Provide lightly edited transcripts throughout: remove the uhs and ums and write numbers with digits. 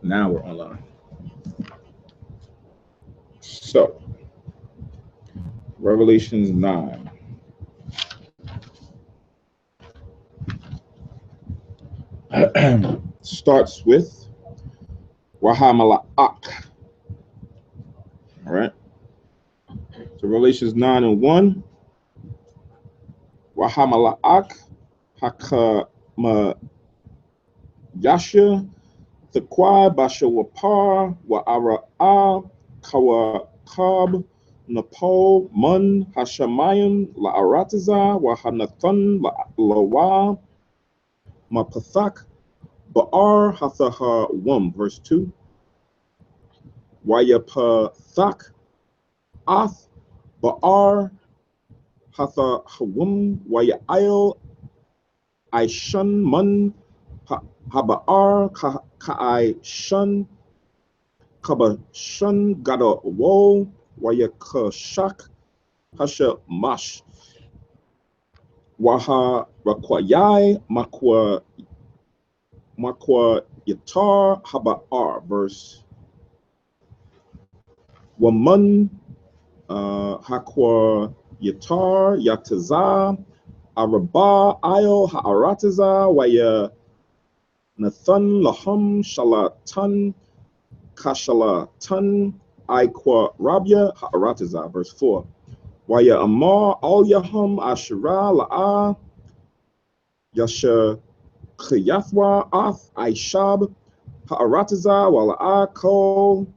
Now we're online. So, Revelations 9. Starts with Wahamala'ak. All right. So, Revelations 9 and 1. Wahamala'ak Hakama Yasha Thakwa Bashawapar Wa'ara'a Kawakab Napol Mun Hashamayim La'arataza Wahanathan Lawa Mapathak Ba'ar Hathaha 1, verse 2. Wayapathak Ath Ba'ar Hathahawum Wayail Aishan Mun Haba'ar Ka'ai Shun Kabashan Gada Wo Wayakashak Hasha Mash Waha Rakwayai Makwa Yatar Haba'ar, verse Waman Hakwa Yatar Yataza Araba Ayo Ha'arataza Waya Nathan Laham Shalatan Kashalatan Aikwa Rabia Ha'arataza, verse 4. Waya Amar Al Yaham Ashira La'a Yasha Khiyathwa Ath Aishab Ha'arataza Wala'a Ko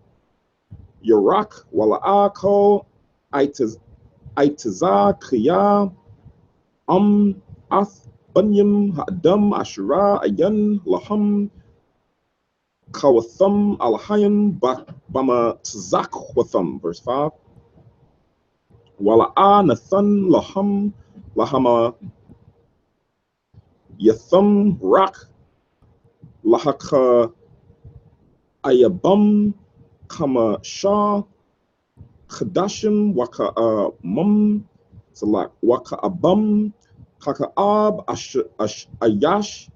Yarak Wala'a Ko Aitaza Kriya Ath Bunyam Ha'adam Ashira Ayan Laham Kawatham Alhayan Bama Tzak Watham, verse 5. Wala'a Nathan Laham Lahama Yatham Rak Lahaka Ayabam Kama Shah Khadashim Waka Mum Salak Waka Abam Kakaab Ayash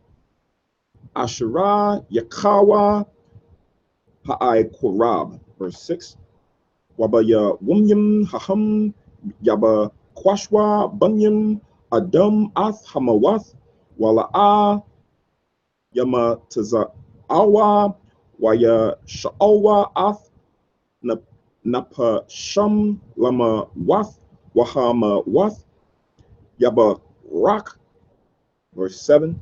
Ashara Yakawa Ha'ai Korab, verse 6. Wabaya Wumyam Haham Yaba Kwashwa Bunyam Adam Ath Hamawath Wala'a Yama Taza'awa Waya Sha'awa Ath Napa Sham Lama Wath Wahama Wath Yaba Rak, verse 7.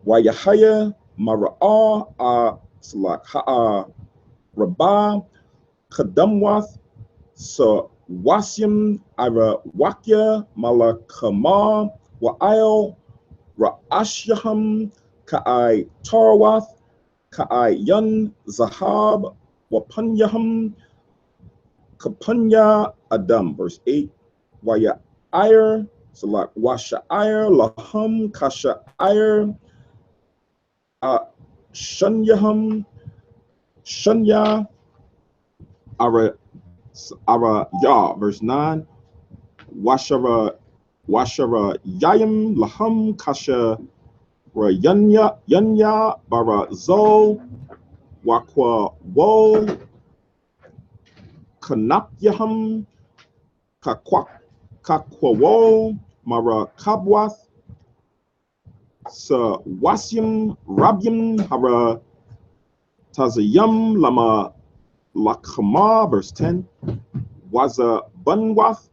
Wayahaya Mara'a Salak Ha'a Rabah Kadamwath Sa Wasyam Ira Wakya Malakama Wa'il Ra'ashyaham Ka'ai Tarwath Ka'ai Yun Zahab Wapanyaham Kapanya Adam, verse 8. Waya Ire Salak Washa Ire Laham Kasha Ire Shanyaham Shanya Ara Ya, verse 9. Washara Yayim Laham Kasha Yanya Bara Zo Wakwa Wo Kanapyaham Kakwawo Mara Kabwath Sa Wasyam Rabyam Hara Tazayam Lama Lakama, verse 10. Waza Bunwath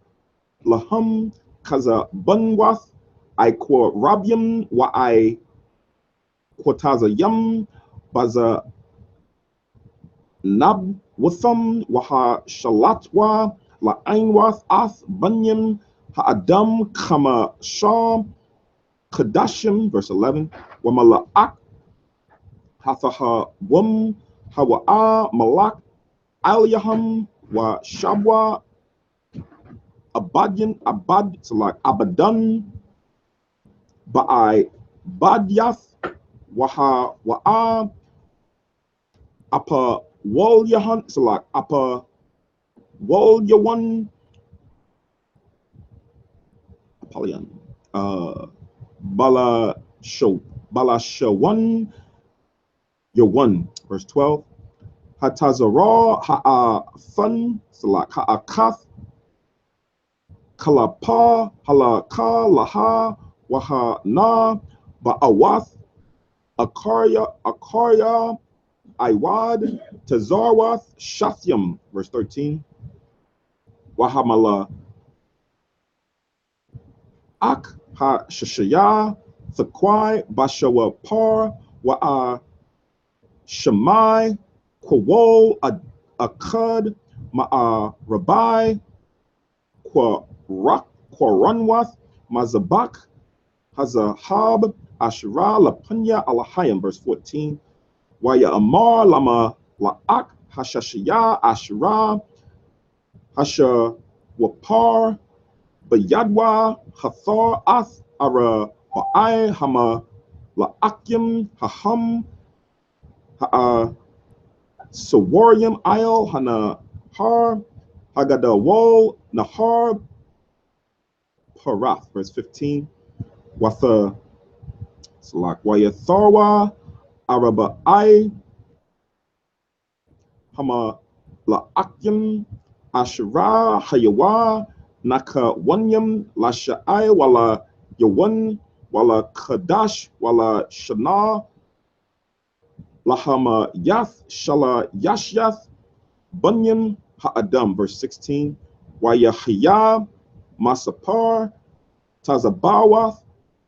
Laham Kaza Bunwath Aikwa Rabyam Wa I Kwatazayam Baza Nab Watham Waha Shalatwa La Ainwath Ath Bunyam Ha'adam Kama Sham Kadashim, verse 11. Wamala'ak Hathaha Wum Hawa'a Malak Alyaham Wa Shabwa Abad Salak Abadan Ba'ai Badyath Waha Wa'a Apa Wal Yahan Salak Apa Wal Yawan Apollyon Bala Shawan Yawan, verse 12. Hatazara ha'afan, salak ha'akath, kalapa, halaka, laha, wahana, ba'awath, akarya, iwad, tazarwath, shathyam, verse 13. Wahamala ak ha shashaya, thakwai, bashawa par, wa'a Shemai, Kwawo, Akud, Ma'a Rabbi, Quarunwath, Mazabak, Hazahab, Asherah, Lapunya, Alahayim, verse 14. Waya Amar, Lama, La'ak, Hashashiyah, Asherah, Hasha Wapar, Bayadwa, Hathar, Ath, Ara, Ba'ai, Hama, La'akim, Haham, Ha'a, Sawarium, Isle, Hana, Har, Hagadawo, Nahar, Parath, verse 15. Watha, Salak, Wayatharwa, Araba, Hama, La'akim, Asherah, Hayawa, Naka, Wanyam, Lasha'ai, Wala, Yawan, Wala, Kadash, Wala, Shana, Lahama, Yath, Shala, Yashyath, Bunyan Ha'adam, verse 16. Wayahya, Masapar, Tazabawath,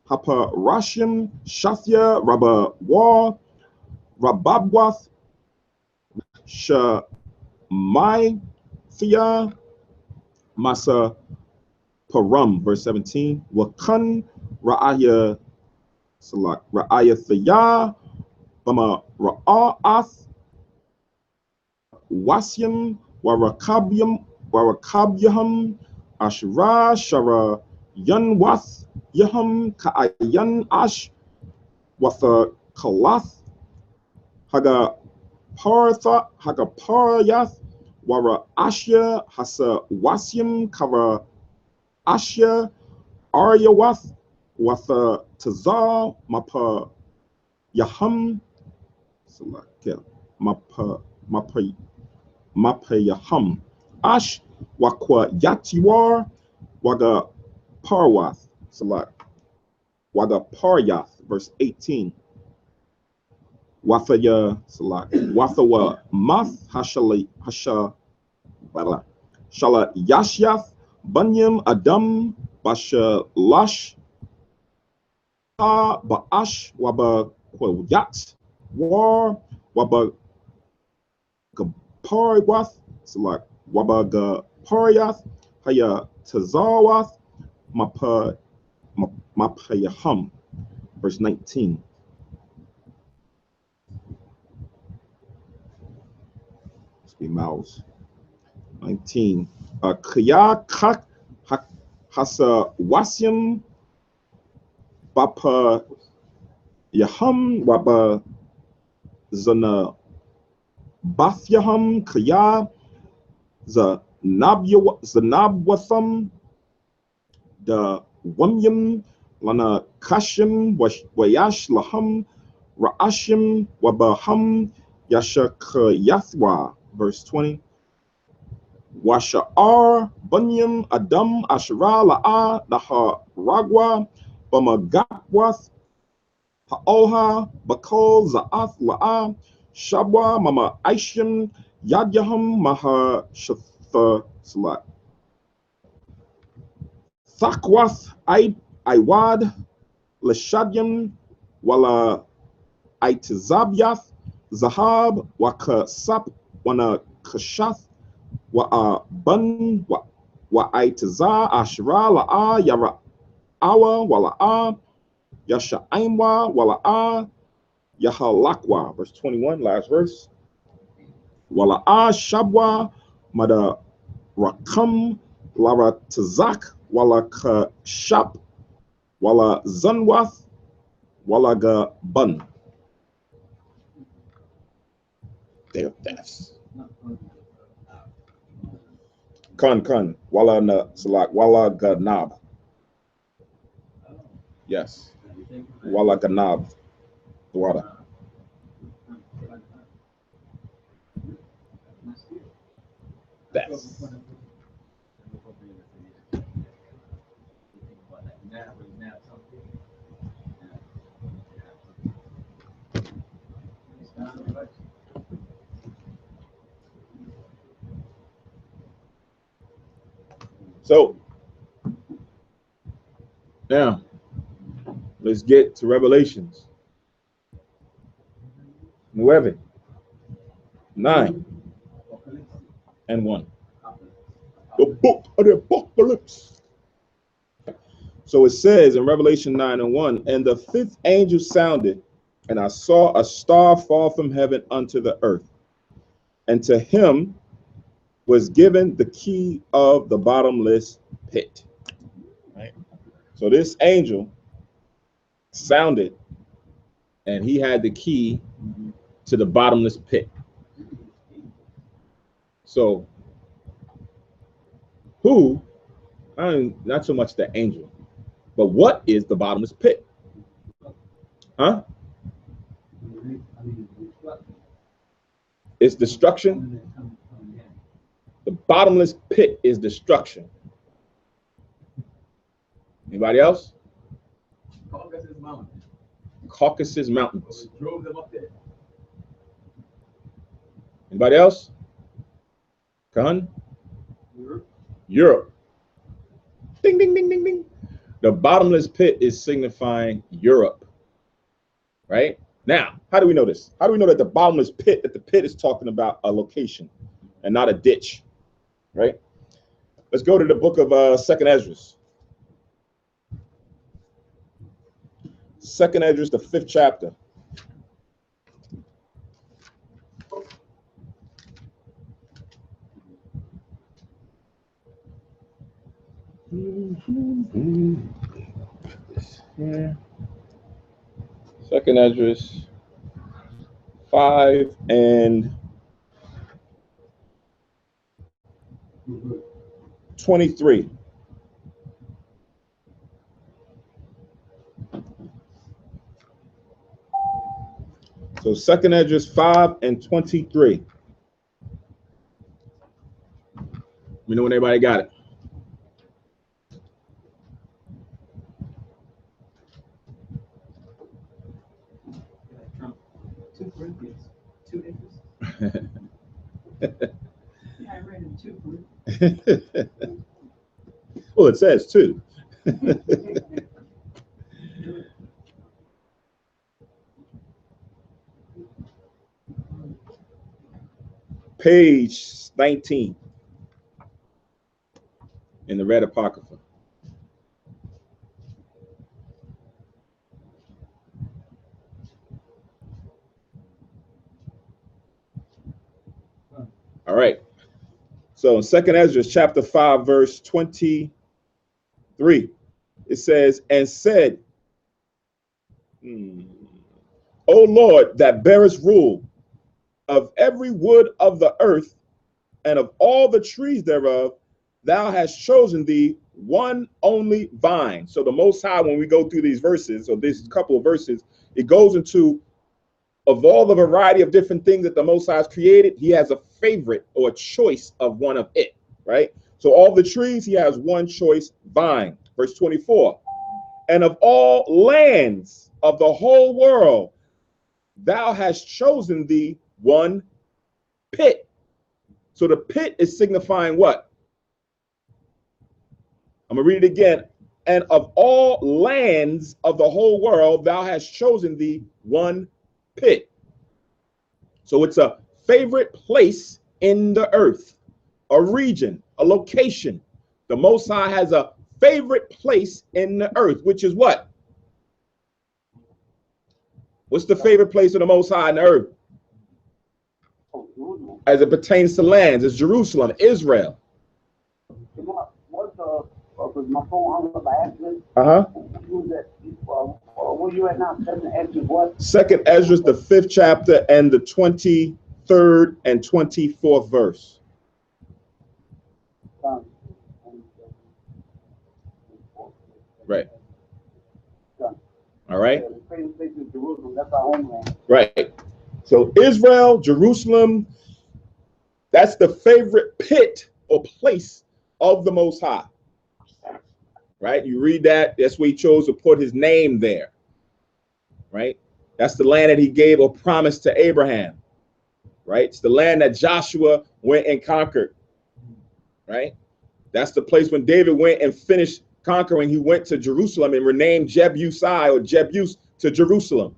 Haparashim, Shathya, Rabba War, Rababwath, Shamai, Thea, Masa Param, verse 17. Wakan, Ra'aya, Salak, Ra'aya Thea, Bama Ra'ath, Wasyam, Warakabyaham, Ashra, Shara, Yanwath, Yaham, Ka'ayan, Ash, Watha, Kalath, Haga Parayath, Wara Ashya, Hasa Wasyam, Kara Ashya, Aryawath, Watha Tazar, Mapa Yaham, Mapa Yaham, Ash, Wakwa Yatiwar, Waga Parwath, Salat, Waga Paryath, verse 18. Wathaya, Salat, Wathawa Math, Hasha, Shala Yashyath, Bunyam, Adam, Basha Lash, Ba'ash, Waba Kwayat, War, Waba Gaparwath, Salat, Wabaga Paryath, Haya Tazawath, Mapayaham, verse 19. Must be mouths. 19. Kya Kak Hasa Wasyam, Bapa Yaham, Waba Zana Bathyaham, Kya Zanabwatham, the Wamyam, Lana Kashim, Wayash Laham, Ra'ashim, Wabaham, Yashakayathwa, verse 20. Washa'ar, Bunyam, Adam, Asherah, La'a, Naha, Ragwa, Bamagapwath, Ha'oha, Bakol, Za'ath, La'a, Shabwa, Mama Aishim, Yadyaham, Maha Shatha, Salat. Thakwath, Iwad, Leshadyam, Wala Aitizabyath, Zahab, Waka Sap, Wana Kashath, Wa'abun, Wa'aitiza, Ashra, La'a, Yara Awa, Wala'a, Yasha'aimwa, Wala'a, Yahalakwa, verse 21, last verse. Wala'a, Shabwa, Mada Rakam, Lara Tazak, Wala Kashap, Wala Zanwath, Walaga Bun. They are thefts. Kan, Wala na Salak, Wala Ganab. Yes. Wala Ganab. The water. best. So now let's get to Revelations 9 and 1. The book of the apocalypse. So it says in Revelation 9 and 1, and the fifth angel sounded, and I saw a star fall from heaven unto the earth, and to him was given the key of the bottomless pit. Right? So this angel sounded, and he had the key to the bottomless pit. So who, not so much the angel, but what is the bottomless pit? Huh? It's destruction. The bottomless pit is destruction. Anybody else? Caucasus Mountains. Anybody else? Gun? Europe. Ding, ding, ding, ding, ding. The bottomless pit is signifying Europe. Right? Now, how do we know this? How do we know that the bottomless pit, that the pit is talking about a location and not a ditch? Right? Let's go to the book of 2nd Esdras. 2nd Esdras, the 5th chapter. Yeah. 2nd Esdras 5 and 23. So 2nd Esdras 5 and 23. We know when everybody got it. Well, it says 2. Page 19 in the Red Apocrypha. All right. So in 2nd Esdras chapter 5, verse 23, it says, and said, O Lord, that bearest rule of every wood of the earth and of all the trees thereof, thou hast chosen thee one only vine. So the Most High, when we go through these verses, or this couple of verses, it goes into, of all the variety of different things that the Most High has created, he has a favorite or a choice of one of it, right? So all the trees, he has one choice vine. Verse 24, and of all lands of the whole world, thou hast chosen thee one pit. So the pit is signifying what? I'm going to read it again. And of all lands of the whole world, thou hast chosen thee one pit. So it's a favorite place in the earth, a region, a location. The Most High has a favorite place in the earth, which is what? What's the favorite place of the Most High in the earth? As it pertains to lands, it's Jerusalem, Israel. Where you at now? 2nd Esdras, the 5th chapter, and the 23rd and 24th verse. Right. All right. Right. So Israel, Jerusalem, That's the favorite pit or place of the Most High. Right? You read that. That's where he chose to put his name there. Right? That's the land that he gave or promised to Abraham. Right? It's the land that Joshua went and conquered. Right? That's the place when David went and finished conquering. He went to Jerusalem and renamed Jebusai or Jebus to Jerusalem.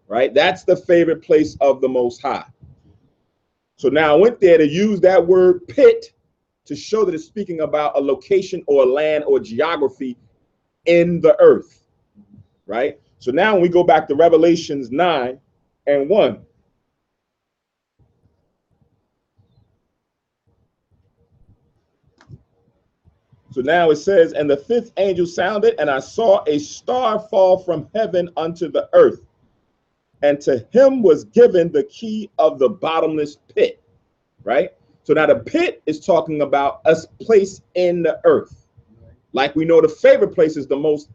Right? That's the favorite place of the Most High. So now I went there to use that word pit to show that it's speaking about a location or a land or geography in the earth. Right? So now when we go back to Revelations 9:1. So now it says, and the fifth angel sounded, and I saw a star fall from heaven unto the earth. And to him was given the key of the bottomless pit. Right? So now the pit is talking about a place in the earth. Like we know the favorite place is the most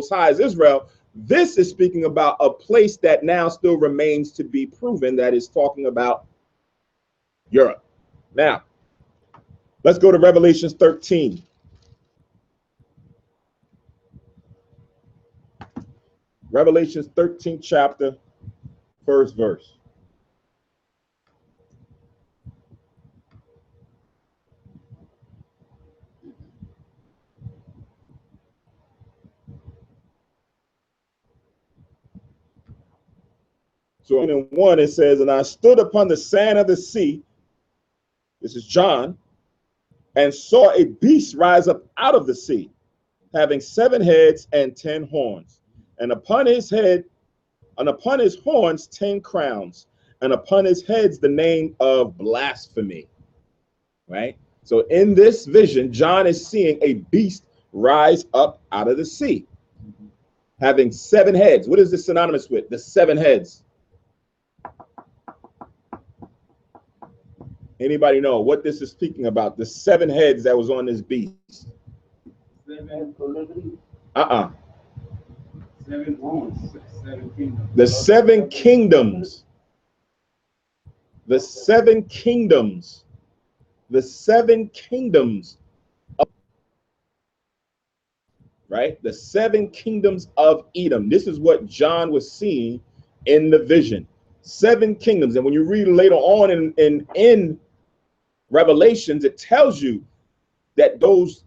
high is Israel. This is speaking about a place that now still remains to be proven, that is talking about Europe. Now, let's go to Revelation 13. Revelation 13th chapter, first verse. So in 1 it says, and I stood upon the sand of the sea, this is John, and saw a beast rise up out of the sea, having 7 heads and 10 horns, and upon his head, and upon his horns 10 crowns, and upon his heads the name of blasphemy. Right? So in this vision, John is seeing a beast rise up out of the sea, having 7 heads. What is this synonymous with? The 7 heads. Anybody know what this is speaking about? The 7 heads that was on this beast. 7 horns, 7 kingdoms. The 7 kingdoms. The 7 kingdoms. The 7 kingdoms. Right? The 7 kingdoms of Edom. This is what John was seeing in the vision. 7 kingdoms. And when you read later on in Revelations, it tells you that those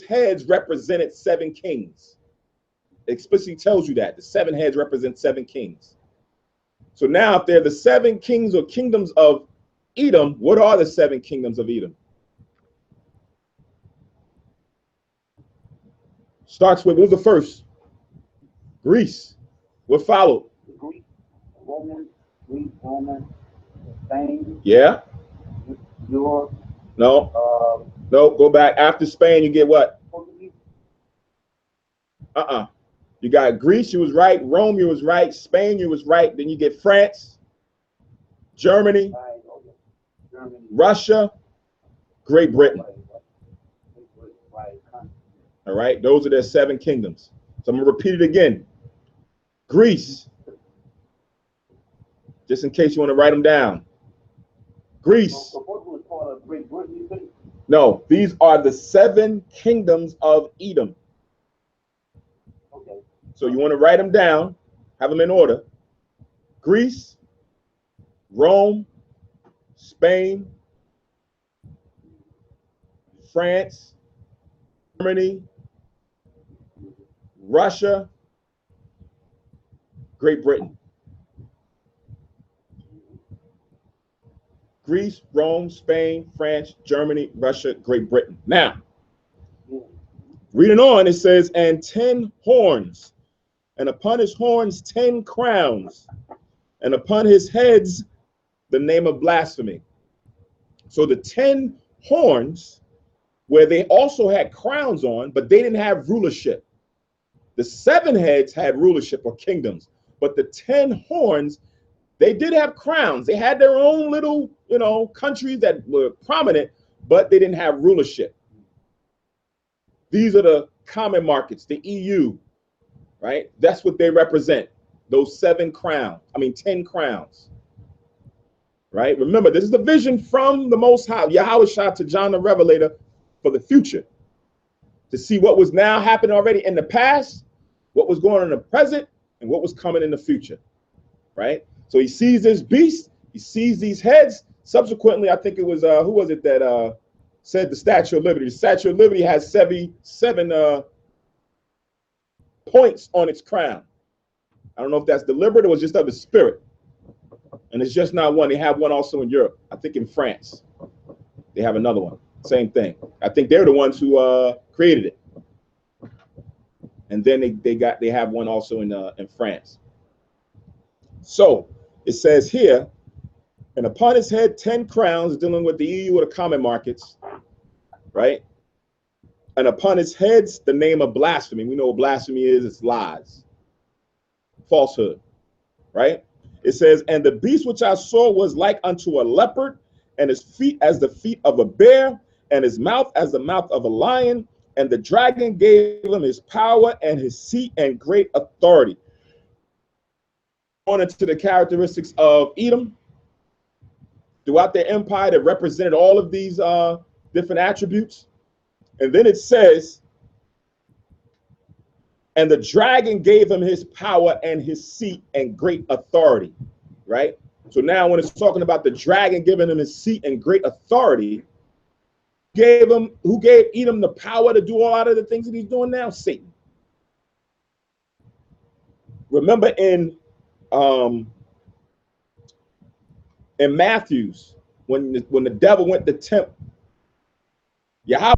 heads represented 7 kings. It explicitly tells you that the 7 heads represent 7 kings. So now, if they're the 7 kings or kingdoms of Edom, what are the 7 kingdoms of Edom? Starts with, what was the first? Greece. What followed? Greek, Roman, Spain. Yeah. Europe. No. No, go back. After Spain, you get what? You got Greece, you was right. Rome, you was right. Spain, you was right. Then you get France, Germany, Russia, Great Britain. All right, those are their 7 kingdoms. So I'm going to repeat it again. Greece, just in case you want to write them down. Greece. No, these are the 7 kingdoms of Edom. So you want to write them down, have them in order. Greece, Rome, Spain, France, Germany, Russia, Great Britain. Greece, Rome, Spain, France, Germany, Russia, Great Britain. Now, reading on, it says, and 10 horns, and upon his horns 10 crowns, and upon his heads the name of blasphemy. So the 10 horns, where they also had crowns on, but they didn't have rulership. The 7 heads had rulership or kingdoms, but the 10 horns, they did have crowns. They had their own little, countries that were prominent, but they didn't have rulership. These are the common markets, the EU, right? That's what they represent. Those 10 crowns. right? Remember, this is the vision from the Most High, Yahweh Shah, to John the Revelator for the future, to see what was now happening already in the past, what was going on in the present, and what was coming in the future, right? So he sees this beast, he sees these heads. Subsequently, I think it was, who was it that said the Statue of Liberty? The Statue of Liberty has seven points on its crown. I don't know if that's deliberate or was just of the spirit. And it's just not one. They have one also in Europe. I think in France. They have another one. Same thing. I think they're the ones who created it. And then they have one also in France. So it says here, and upon his head 10 crowns, dealing with the EU or the common markets, right? And upon his heads the name of blasphemy. We know what blasphemy is. It's lies, falsehood, right? It says, and the beast which I saw was like unto a leopard, and his feet as the feet of a bear, and his mouth as the mouth of a lion. And the dragon gave him his power and his seat and great authority. On into the characteristics of Edom throughout their empire that represented all of these different attributes. And then it says, and the dragon gave him his power and his seat and great authority, right? So now when it's talking about the dragon giving him his seat and great authority, who gave Edom the power to do a lot of the things that he's doing now? Satan. Remember in Matthew's, when the devil went to tempt Yahweh,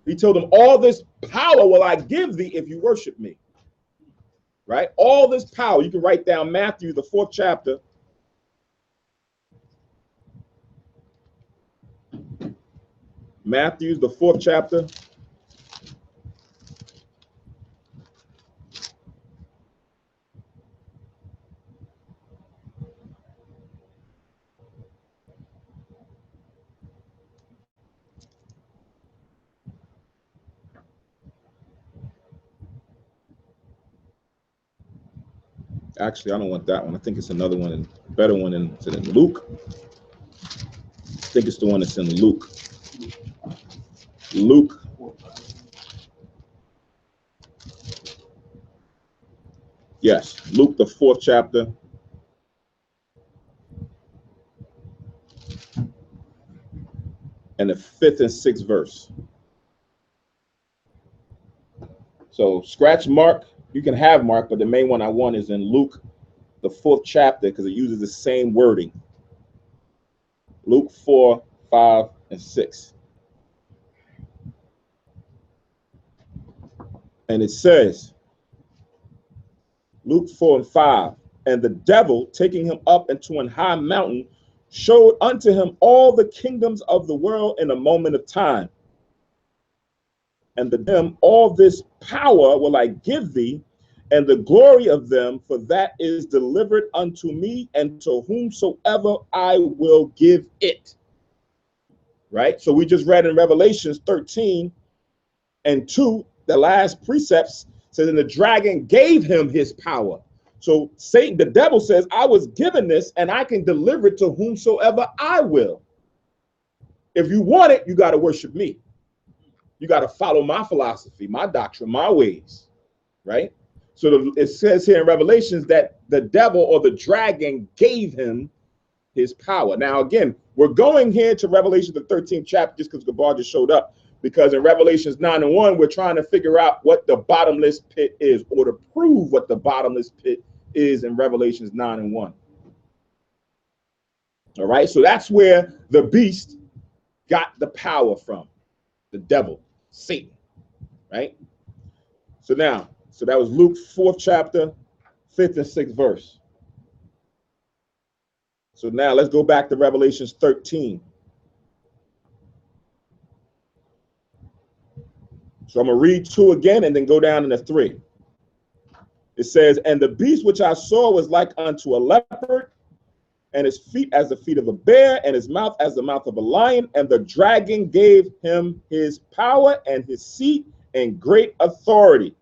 he told him, all this power will I give thee if you worship me. Right? All this power. You can write down Matthew, the 4th chapter. Matthew, the 4th chapter. Actually, I don't want that one. I think it's another one, a better one in Luke. I think it's the one that's in Luke. Luke. Yes, Luke, the 4th chapter. And the 5th and 6th verse. So scratch Mark. You can have Mark, but the main one I want is in Luke, the 4th chapter, because it uses the same wording. Luke 4, 5, and 6. And it says, Luke 4 and 5, and the devil, taking him up into an high mountain, showed unto him all the kingdoms of the world in a moment of time. And to them all this power will I give thee, and the glory of them, for that is delivered unto me, and to whomsoever I will give it. Right? So we just read in Revelations 13 and 2, the last precepts says, and the dragon gave him his power. So Satan, the devil, says, I was given this and I can deliver it to whomsoever I will. If you want it, you got to worship me. You got to follow my philosophy, my doctrine, my ways, right? So it says here in Revelations that the devil or the dragon gave him his power. Now, again, we're going here to Revelation, the 13th chapter, just because Gabar just showed up, because in Revelations 9 and 1, we're trying to figure out what the bottomless pit is, or to prove what the bottomless pit is in Revelations 9 and 1. All right, so that's where the beast got the power from, the devil, Satan, right? So now, so that was Luke 4th chapter, 5th and 6th verse. So now let's go back to Revelations 13. So I'm going to read 2 again and then go down into 3. It says, and the beast which I saw was like unto a leopard, and his feet as the feet of a bear, and his mouth as the mouth of a lion. And the dragon gave him his power and his seat and great authority.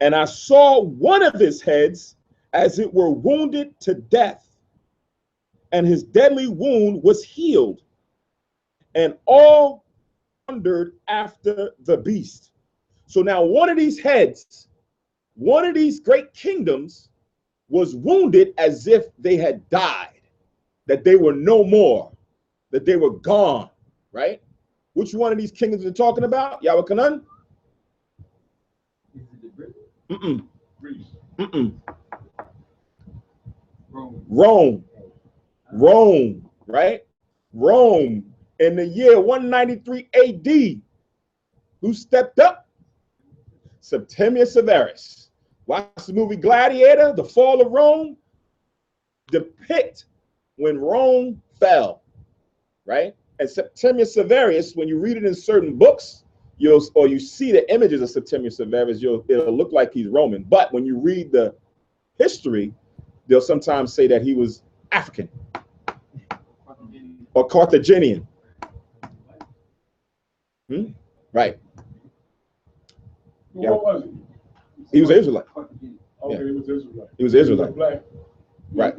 And I saw one of his heads as it were wounded to death, and his deadly wound was healed, and all wondered after the beast. So now one of these heads, one of these great kingdoms, was wounded as if they had died, that they were no more, that they were gone, right? Which one of these kingdoms are talking about? Yahweh Kanan? Mm-mm. Mm-mm. Rome, right? Rome in the year 193 AD. Who stepped up? Septimius Severus. Watch the movie Gladiator, The Fall of Rome, depict when Rome fell, right? And Septimius Severus, when you read it in certain books, you see the images of Septimius Severus, it'll look like he's Roman. But when you read the history, they'll sometimes say that he was African or Carthaginian. Right. What was he? He was Israelite. Okay, Yeah. he was Israelite. He was Israelite. Black. Right.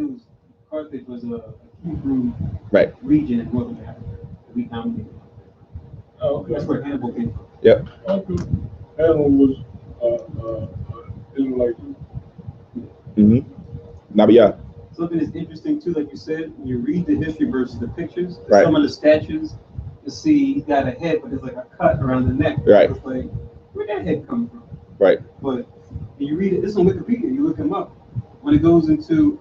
Carthage was a Hebrew Right. region in northern Africa. We dominated. Oh, okay. That's where Hannibal came from. Yep. Okay. Hannibal was Israelite. Nabiyah. Something that's interesting too, like you said, when you read the history versus the pictures, Right. some of the statues, you see he's got a head, but there's like a cut around the neck. Right. It's like, where'd that head come from? Right. But when you read it, this on Wikipedia, you look him up. When it goes into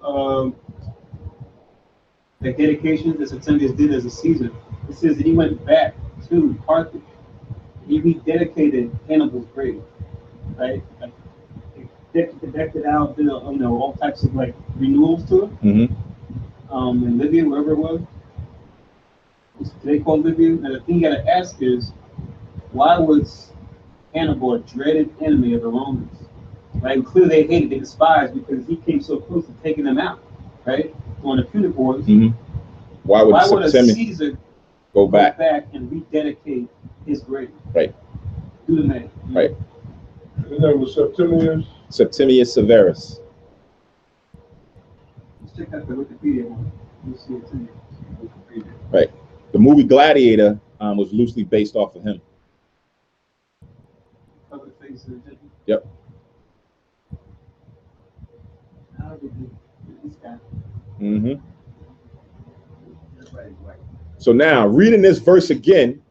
the dedications that Septimius did as a Caesar, it says that he went back to Carthage. He rededicated Hannibal's grave, right? Like, decked it out, did all types of like renewals to it. In Libya, wherever it was. They call Libya. And the thing you gotta ask is, why was Hannibal a dreaded enemy of the Romans? Right? Clearly they hated, they despised because he came so close to taking them out, right? On the Punic Wars. Why would a Caesar go back and rededicate his grave? Right. Do the math. Right. His name was Septimius. Septimius Severus. Let's check out the Wikipedia one. You'll see it too. Wikipedia. Right. The movie Gladiator was loosely based off of him. Cover face of the Yep. How did this guy? So now, reading this verse again,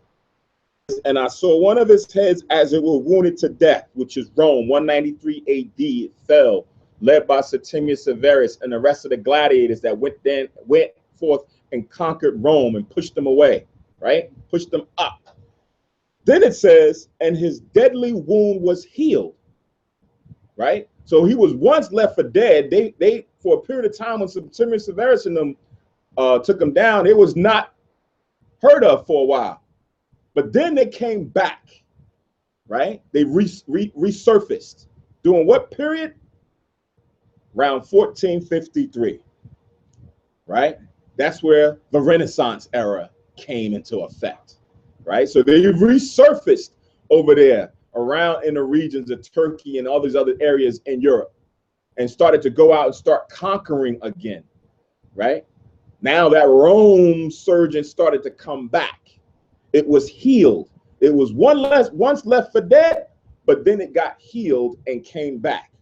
and I saw one of his heads as it were wounded to death, which is Rome, 193 AD. It fell, led by Septimius Severus and the rest of the gladiators that went forth and conquered Rome and pushed them away, right? Pushed them up. Then it says, and his deadly wound was healed, right? So he was once left for dead. They for a period of time when Septimius Severus and them took him down, it was not heard of for a while. But then they came back, right? They resurfaced. During what period? Around 1453, right? That's where the Renaissance era came into effect, right? So they resurfaced over there around in the regions of Turkey and all these other areas in Europe and started to go out and start conquering again, right? Now that Rome surgeon started to come back. It was healed. It was once left for dead, but then it got healed and came back.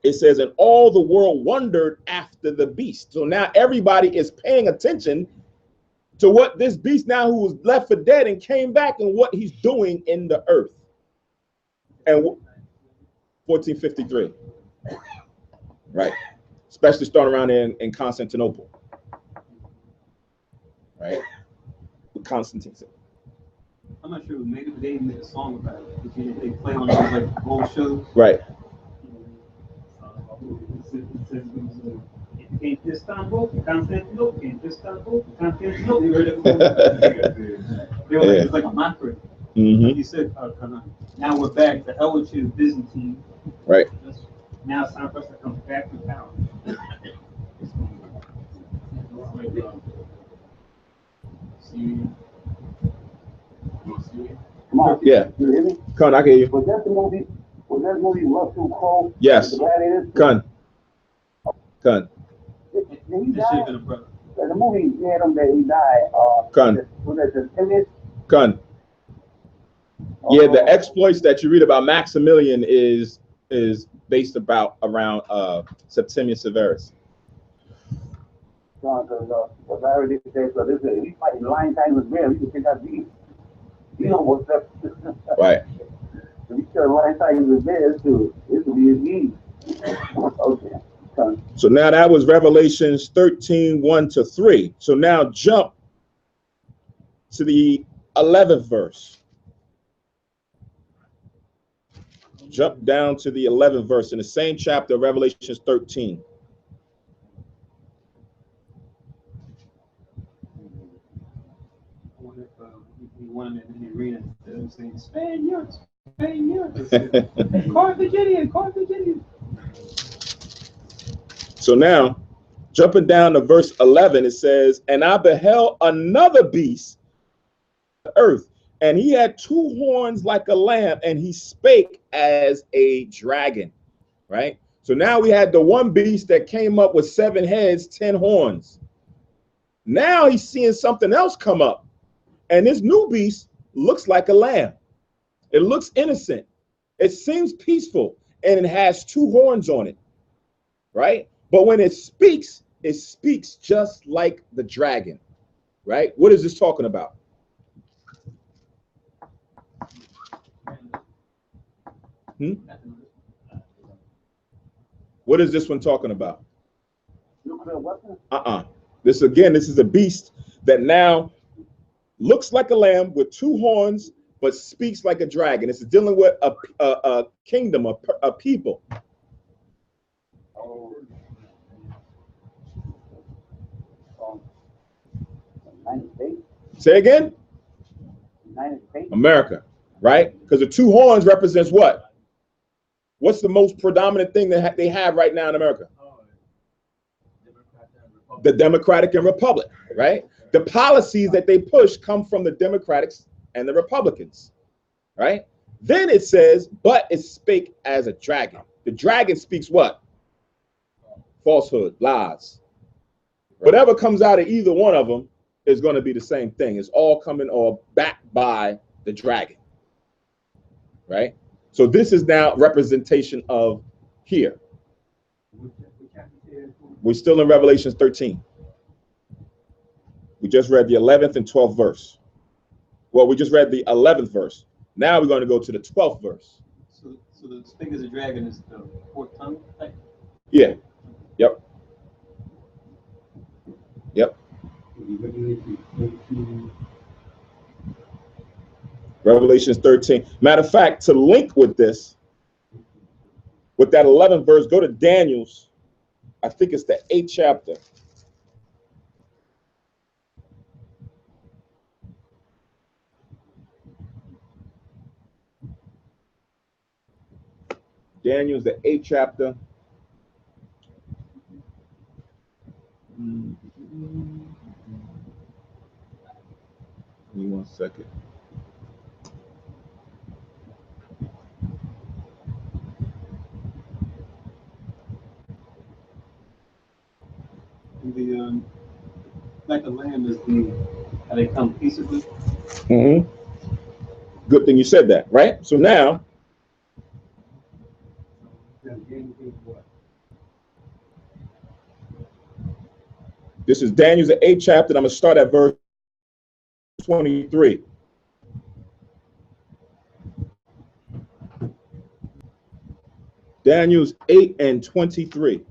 It says, and all the world wondered after the beast. So now everybody is paying attention to what this beast now who was left for dead and came back and what he's doing in the earth. And 1453, right? Especially starting around in Constantinople, right? Constantine. I'm not sure, maybe they made a song about it. They play on those like old shows. Right. It came to Istanbul, to Constantinople, came to Istanbul, to Constantinople. You heard it before. It's like a mantra. You said, now we're back. The hell with you, Byzantine. Right. Now it's time for us to come back to power. Yeah. You hear me? Con, I can hear you. Was that the movie? Was that movie Russell Crowe? Yes. The Gladiators? Con. It should have been a brother. The movie he had him that he died. Khan. Was that the timid? Khan. Yeah, the exploits that you read about Maximilian is based around Septimius Severus. Because I already said, so this is, he fighting lion time was real. He can pick up these. You know what's up. Right. If he killed lion time was there, this would be his game. Okay. So now that was Revelations 13, 1-3. So now jump to the 11th verse. Jump down to the 11th verse in the same chapter, Revelations 13. I wonder if he wanted in the arena instead of saying Spaniards, Carthaginian. So now, jumping down to verse 11, it says, "And I beheld another beast, the earth, and he had two horns like a lamb, and he spake as a dragon." Right? So now we had the one beast that came up with 7 heads, 10 horns. Now he's seeing something else come up. And this new beast looks like a lamb. It looks innocent. It seems peaceful, and it has 2 horns on it. Right? But when it speaks just like the dragon. Right? What is this talking about? What is this one talking about? This is a beast that now looks like a lamb with 2 horns, but speaks like a dragon. It's dealing with a kingdom, a people. Say again? America, right? Because the 2 horns represents what? What's the most predominant thing that they have right now in America? The Democratic and Republic, right? The policies that they push come from the Democrats and the Republicans, right? Then it says, but it spake as a dragon. The dragon speaks what? Falsehood, lies. Whatever comes out of either one of them is going to be the same thing. It's all coming or backed by the dragon, right? So this is now representation of here. We're still in Revelation 13. We just read the 11th and 12th verse. Well, we just read the 11th verse. Now we're going to go to the 12th verse. So the speak as a dragon is the 4th tongue type? Yeah. Yep. Yep. Revelation 13. Matter of fact, to link with this, with that 11th verse, go to Daniel's. I think it's the 8th chapter. Daniel's the 8th chapter. Give me 1 second. The like a lamb is how they come peaceably. Good thing you said that, right? So now, this is Daniel's the 8th chapter. And I'm going to start at verse 23. Daniel's 8 and 23.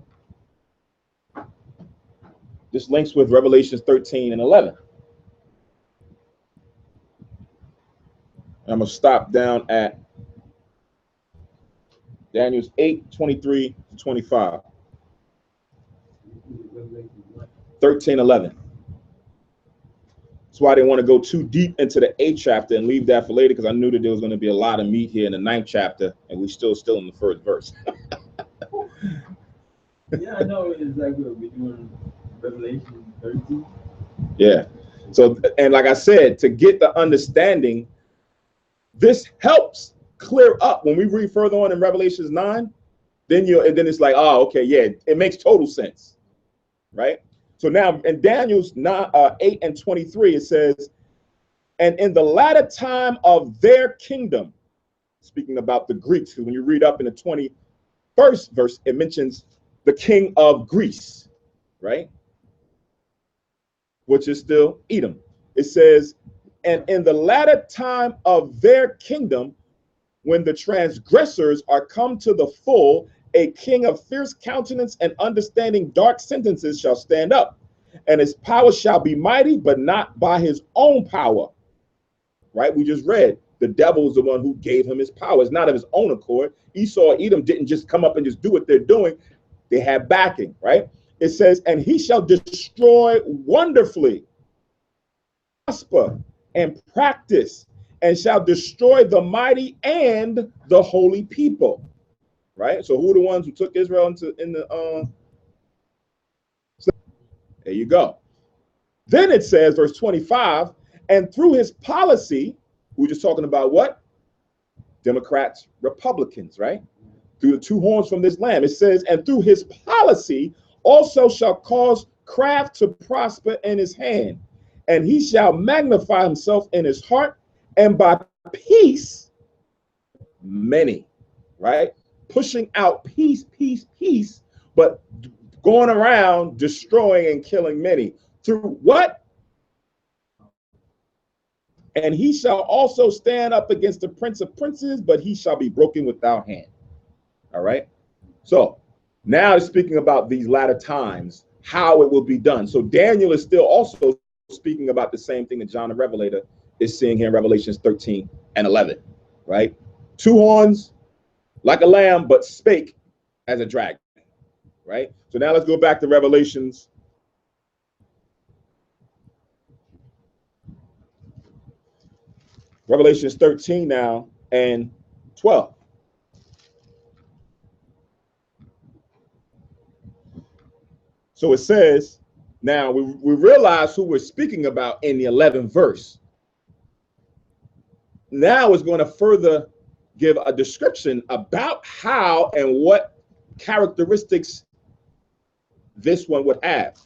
This links with Revelations 13 and 11. And I'm going to stop down at Daniel's 8, 23 to 25. 13, 11. That's why I didn't want to go too deep into the 8th chapter and leave that for later, because I knew that there was going to be a lot of meat here in the 9th chapter, and we're still in the 1st verse. Yeah, I know exactly what we're doing. Revelation 13. Yeah. So, and like I said, to get the understanding, this helps clear up when we read further on in Revelations 9. Then it's like, oh, okay, yeah, it makes total sense, right? So now in Daniel's 8 and 23, it says, and in the latter time of their kingdom, speaking about the Greeks, because when you read up in the 21st verse, it mentions the king of Greece, right? Which is still Edom. It says, and in the latter time of their kingdom, when the transgressors are come to the full, a king of fierce countenance and understanding dark sentences shall stand up, and his power shall be mighty, but not by his own power. Right? We just read the devil is the one who gave him his power. It's not of his own accord. Esau, Edom didn't just come up and just do what they're doing. They had backing, right? It says, and he shall destroy wonderfully, prosper and practice, and shall destroy the mighty and the holy people. Right? So who are the ones who took Israel there you go. Then it says, verse 25, and through his policy, we're just talking about what? Democrats, Republicans, right? Through the two horns from this lamb. It says, and through his policy also shall cause craft to prosper in his hand, and he shall magnify himself in his heart, and by peace, many, right? Pushing out peace, peace, peace, but going around destroying and killing many. Through what? And he shall also stand up against the prince of princes, but he shall be broken without hand. All right. So now it's speaking about these latter times, how it will be done. So Daniel is still also speaking about the same thing that John the Revelator is seeing here in Revelations 13 and 11, right? Two horns like a lamb, but spake as a dragon, right? So now let's go back to Revelations. Revelations 13 now and 12. So it says, now we realize who we're speaking about in the 11th verse. Now it's going to further give a description about how and what characteristics this one would have.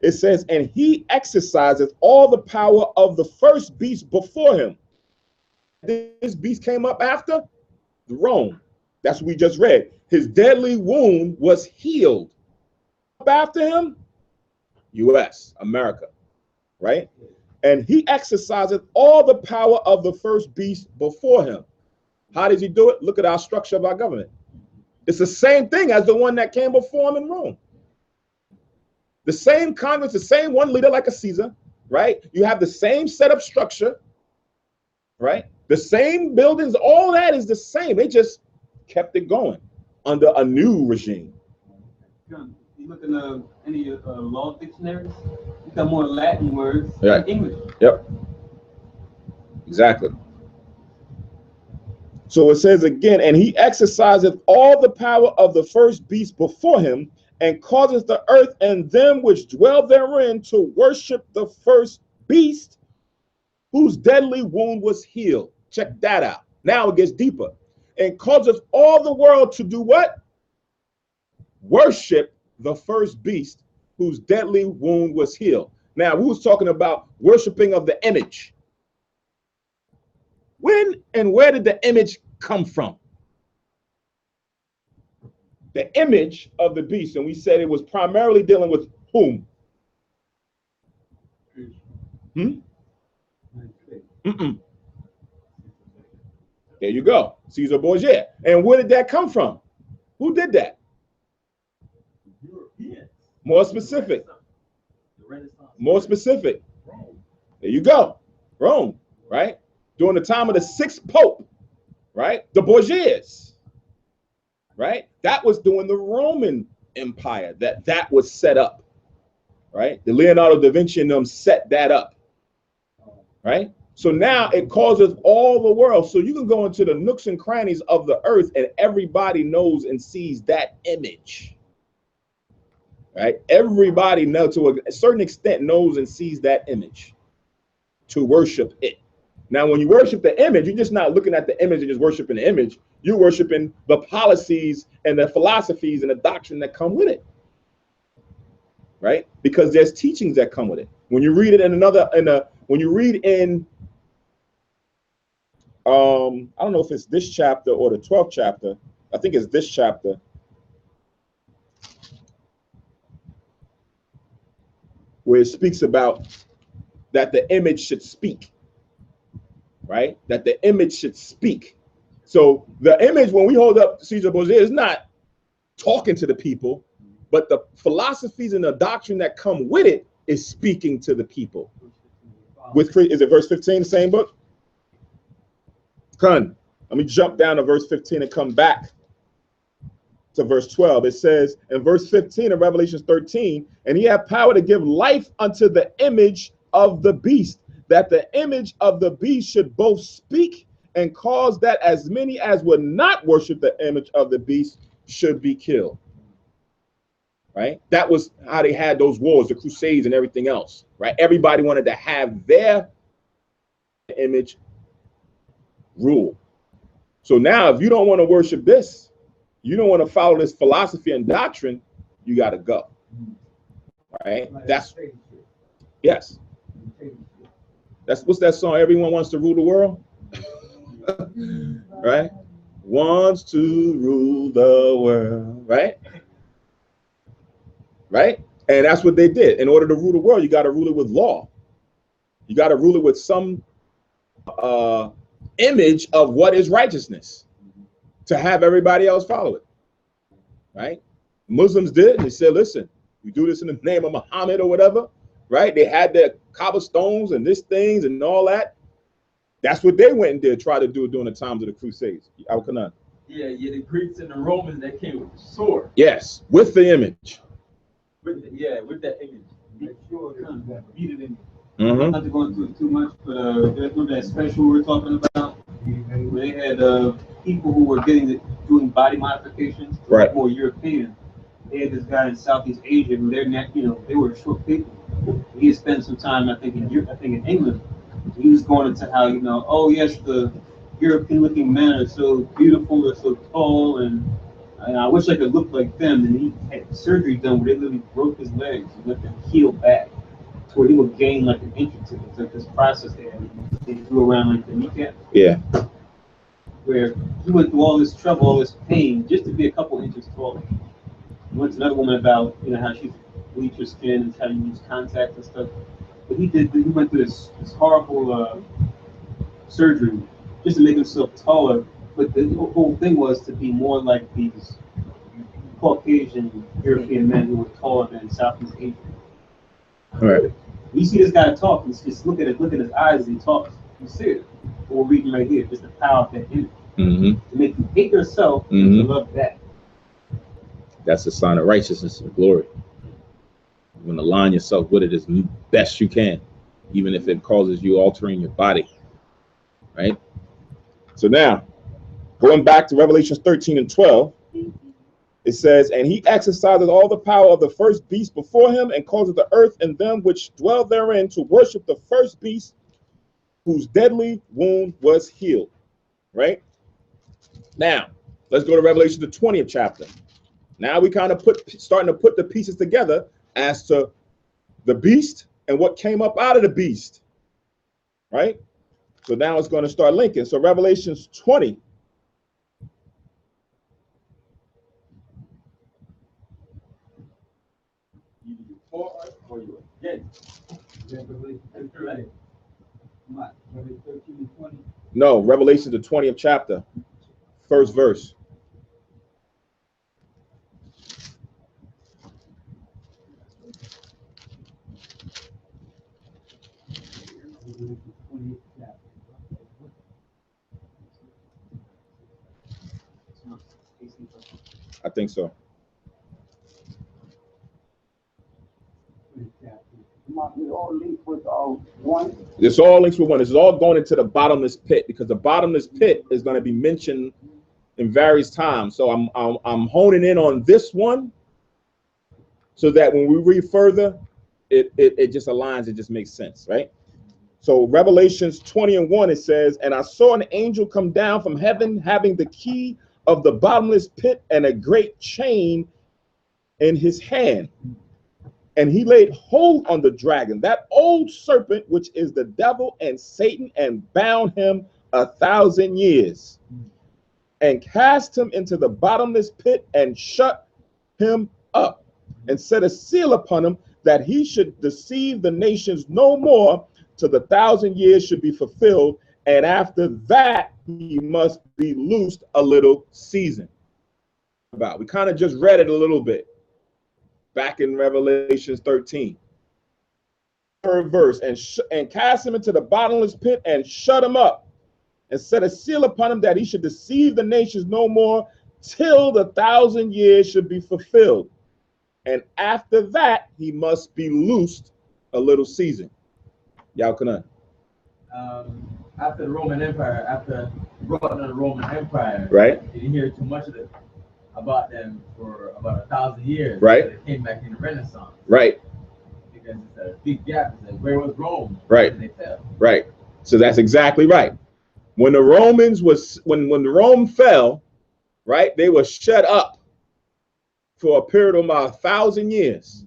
It says, and he exerciseth all the power of the first beast before him. This beast came up after Rome. That's what we just read. His deadly wound was healed. After him, U.S., America, right? And he exerciseth all the power of the first beast before him. How does he do it? Look at our structure of our government. It's the same thing as the one that came before him in Rome. The same Congress, the same one leader like a Caesar, right? You have the same setup structure, right? The same buildings, all that is the same. They just kept it going under a new regime. You look in any law dictionaries, you got more Latin words Yeah. than English. Yep. Exactly. So it says again, and he exerciseth all the power of the first beast before him, and causeth the earth and them which dwell therein to worship the first beast, whose deadly wound was healed. Check that out. Now it gets deeper. And causeth all the world to do what? Worship the first beast, whose deadly wound was healed. Now, we was talking about worshiping of the image. When and where did the image come from? The image of the beast, and we said it was primarily dealing with whom? There you go, Caesar Borgia. And where did that come from? Who did that? Europeans. More specific. The Renaissance. More specific. Rome. There you go. Rome, right? During the time of the sixth pope, right? The Borgias, right? That was during the Roman Empire that was set up, right? The Leonardo da Vinci and them set that up, right? So now it causes all the world. So you can go into the nooks and crannies of the earth and everybody knows and sees that image, right? Everybody knows, to a certain extent, knows and sees that image to worship it. Now, when you worship the image, you're just not looking at the image and just worshiping the image. You're worshiping the policies and the philosophies and the doctrine that come with it. right? Because there's teachings that come with it. When you read it when you read in, I don't know if it's this chapter or the 12th chapter. I think it's this chapter. Where it speaks about that the image should speak, right? That the image should speak. So the image, when we hold up Caesar Borgia, is not talking to the people, but the philosophies and the doctrine that come with it is speaking to the people. Is it verse 15, the same book? Let me jump down to verse 15 and come back to verse 12. It says in verse 15 of Revelation 13, and he had power to give life unto the image of the beast, that the image of the beast should both speak and cause that as many as would not worship the image of the beast should be killed. Right? That was how they had those wars, the Crusades and everything else. Right? Everybody wanted to have their image rule. So now, if you don't want to worship this, you don't want to follow this philosophy and doctrine, you got to go. Right? That's yes. That's what's that song? Everyone wants to rule the world. Right? Wants to rule the world. Right? Right? And that's what they did. In order to rule the world, you got to rule it with law. You got to rule it with some image of what is righteousness to have everybody else follow it. Right? Muslims did. They said, listen, you do this in the name of Muhammad or whatever. Right? They had their cobblestones and this things and all that. That's what they went and did, try to do during the times of the Crusades. Al-Qanan. Yeah, the Greeks and the Romans that came with the sword. Yes, with the image. With that image. Make sure that beat it in. Mm-hmm. Not to go into it too much, but remember that special we were talking about, where they had people who were doing body modifications, right? More European. They had this guy in Southeast Asia who they were short people. He had spent some time, I think in England. He was going into how oh yes, the European-looking men are so beautiful, they're so tall, and I wish I could look like them. And he had surgery done where they literally broke his legs and let them heal back, to where he would gain like an inch or two. It's like this process they drew around like the kneecap. Yeah. Where he went through all this trouble, all this pain, just to be a couple inches taller. He went to another woman about how she bleach her skin and how to use contacts and stuff. But he went through this horrible surgery just to make himself taller. But the whole thing was to be more like these Caucasian European men who were taller than Southeast Asian. All right. You see this guy talk, just look at his eyes as he talks. You see it. What we're reading right here, just the power of that image. Mm-hmm. To make you hate yourself and to love that. That's a sign of righteousness and glory. You want to align yourself with it as best you can, even if it causes you altering your body. Right? So now, going back to Revelations 13 and 12, it says, and he exercises all the power of the first beast before him and causes the earth and them which dwell therein to worship the first beast whose deadly wound was healed. Right? Now, let's go to Revelation, the 20th chapter. Now we kind of starting to put the pieces together as to the beast and what came up out of the beast. Right? So now it's going to start linking. So Revelations 20. You for or you against. No, Revelation the 20th chapter, first verse. I think so. This all links with one. This is all going into the bottomless pit, because the bottomless pit is going to be mentioned in various times. So I'm honing in on this one, so that when we read further, it just aligns. It just makes sense, right? So Revelations 20:1, it says, and I saw an angel come down from heaven, having the key of the bottomless pit and a great chain in his hand. And he laid hold on the dragon, that old serpent, which is the devil and Satan, and bound him 1,000 years, and cast him into the bottomless pit, and shut him up, and set a seal upon him, that he should deceive the nations no more, till the 1,000 years should be fulfilled. And after that, he must be loosed a little season. We kind of just read it a little bit back in Revelation 13. Third verse, and cast him into the bottomless pit, and shut him up, and set a seal upon him, that he should deceive the nations no more, till the 1,000 years should be fulfilled. And after that, he must be loosed a little season. Yaukanan. After the Roman Empire, after brought in the Roman Empire, Right. You didn't hear too much of it about them for about 1,000 years. Right. They came back in the Renaissance. Right. Because it's a big gap. It's like, where was Rome? Right. And they fell. Right. So that's exactly right. When the Romans was when the Rome fell, right, they were shut up for a period of about 1,000 years.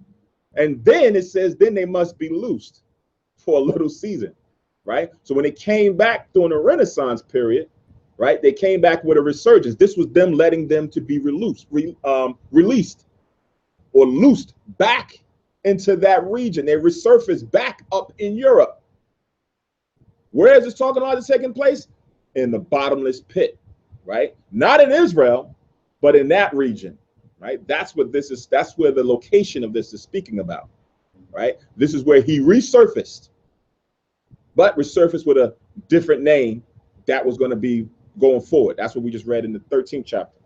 And then it says, then they must be loosed for a little season, right? So when they came back during the Renaissance period, right, they came back with a resurgence. This was them letting them to be released or loosed back into that region. They resurfaced back up in Europe. Where is this talking about taking place? In the bottomless pit, right? Not in Israel, but in that region, right? That's what this is. That's where the location of this is speaking about, right? This is where he resurfaced, but resurfaced with a different name that was going to be going forward. That's what we just read in the 13th chapter.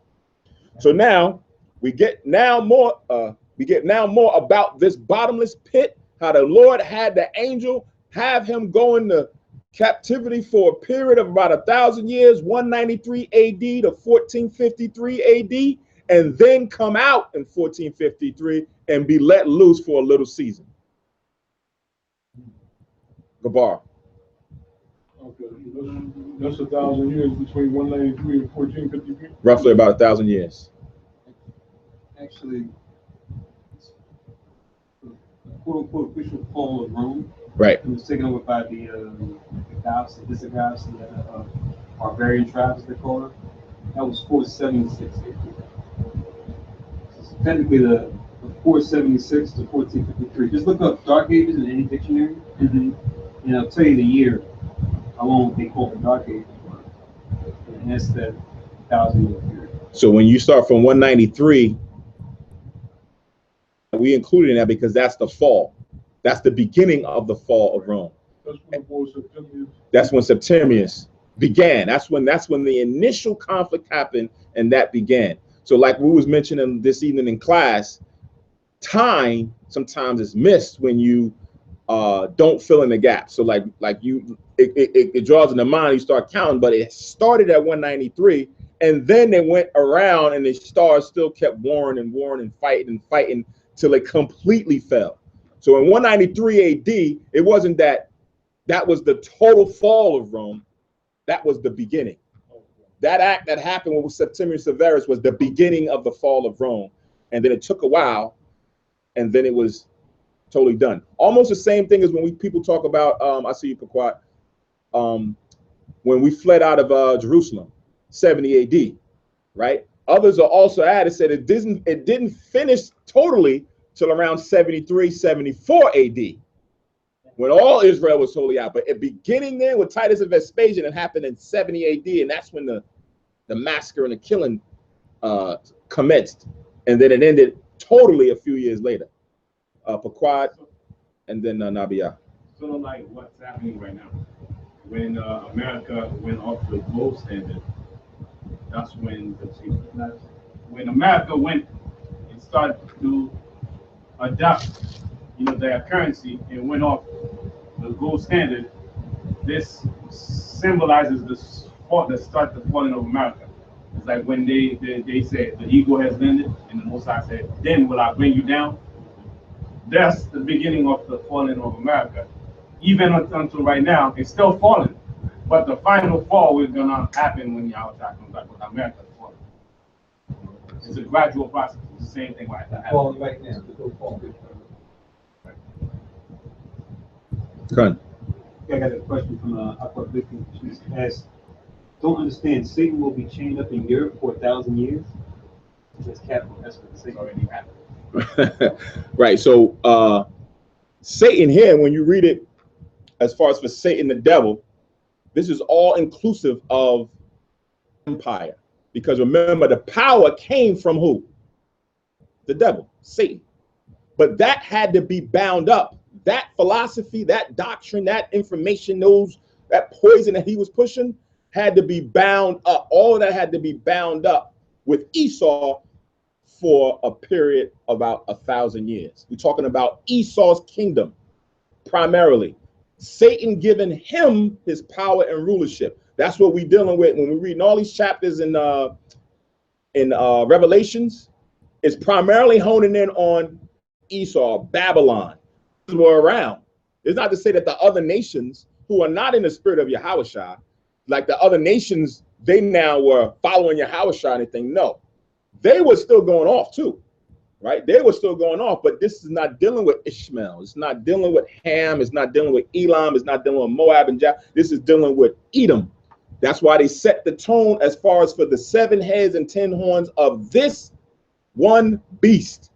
So now we get more about this bottomless pit, how the Lord had the angel have him go into captivity for a period of about 1,000 years, 193 AD to 1453 AD, and then come out in 1453 and be let loose for a little season. Gabar. Okay, that's 1,000 years between 193 and 1453. Roughly about 1,000 years. Actually, the quote-unquote official fall of Rome. Right. It was taken over by the Goths, the Visigoths, and the barbarian tribes, they call it. That was 476 AD. So technically, the 476 to 1453. Just look up Dark Ages in any dictionary, and it'll tell you the year, how long they call the Dark Ages. And that's the 1,000-year period. So when you start from 193, we included in that because that's the fall. That's the beginning of the fall of Rome. That's when Septimius began. That's when the initial conflict happened, and that began. So like we was mentioning this evening in class, time sometimes is missed when you don't fill in the gap. So it draws in the mind, you start counting, but it started at 193, and then they went around, and the stars still kept warring and fighting till it completely fell. So in 193 AD, it wasn't that was the total fall of Rome. That was the beginning. That act that happened with Septimius Severus was the beginning of the fall of Rome. And then it took a while, and then it was totally done. Almost the same thing as when people talk about, I see you, Paquat, when we fled out of Jerusalem, 70 AD, right? Others are also added, said it didn't finish totally till around 73, 74 AD, when all Israel was totally out. But at beginning there with Titus and Vespasian, it happened in 70 AD, and that's when the massacre and the killing commenced. And then it ended totally a few years later. Paquad, and then Nabiyah. So like what's happening right now, when America went off the gold standard, that's when America went and started to adopt, their currency and went off the gold standard. This symbolizes the start the falling of America. It's like when they said the eagle has landed, and the Most High said, "Then will I bring you down." That's the beginning of the falling of America. Even until right now, it's still falling. But the final fall is gonna happen when Yahweh comes back with America falling. It's a gradual process. It's the same thing like that. Falling right now. Good. I got a question from Aqua Vicky. She asked, don't understand, Satan will be chained up in Europe for 1,000 years? That's capital. That's what Satan already happened. Right. So Satan here, when you read it, as far as for Satan the devil, this is all inclusive of empire. Because remember, the power came from who? The devil, Satan. But that had to be bound up. That philosophy, that doctrine, that information, that poison that he was pushing had to be bound up. All of that had to be bound up with Esau for a period of about 1,000 years. We're talking about Esau's kingdom, primarily. Satan giving him his power and rulership. That's what we're dealing with when we're reading all these chapters in Revelations. It's primarily honing in on Esau, Babylon. Were around. It's not to say that the other nations who are not in the spirit of Yahushua, like the other nations, they now were following Yahushua or anything. No, they were still going off too, right? They were still going off, but this is not dealing with Ishmael. It's not dealing with Ham. It's not dealing with Elam. It's not dealing with Moab and Jah. This is dealing with Edom. That's why they set the tone as far as for the 7 heads and 10 horns of this one beast.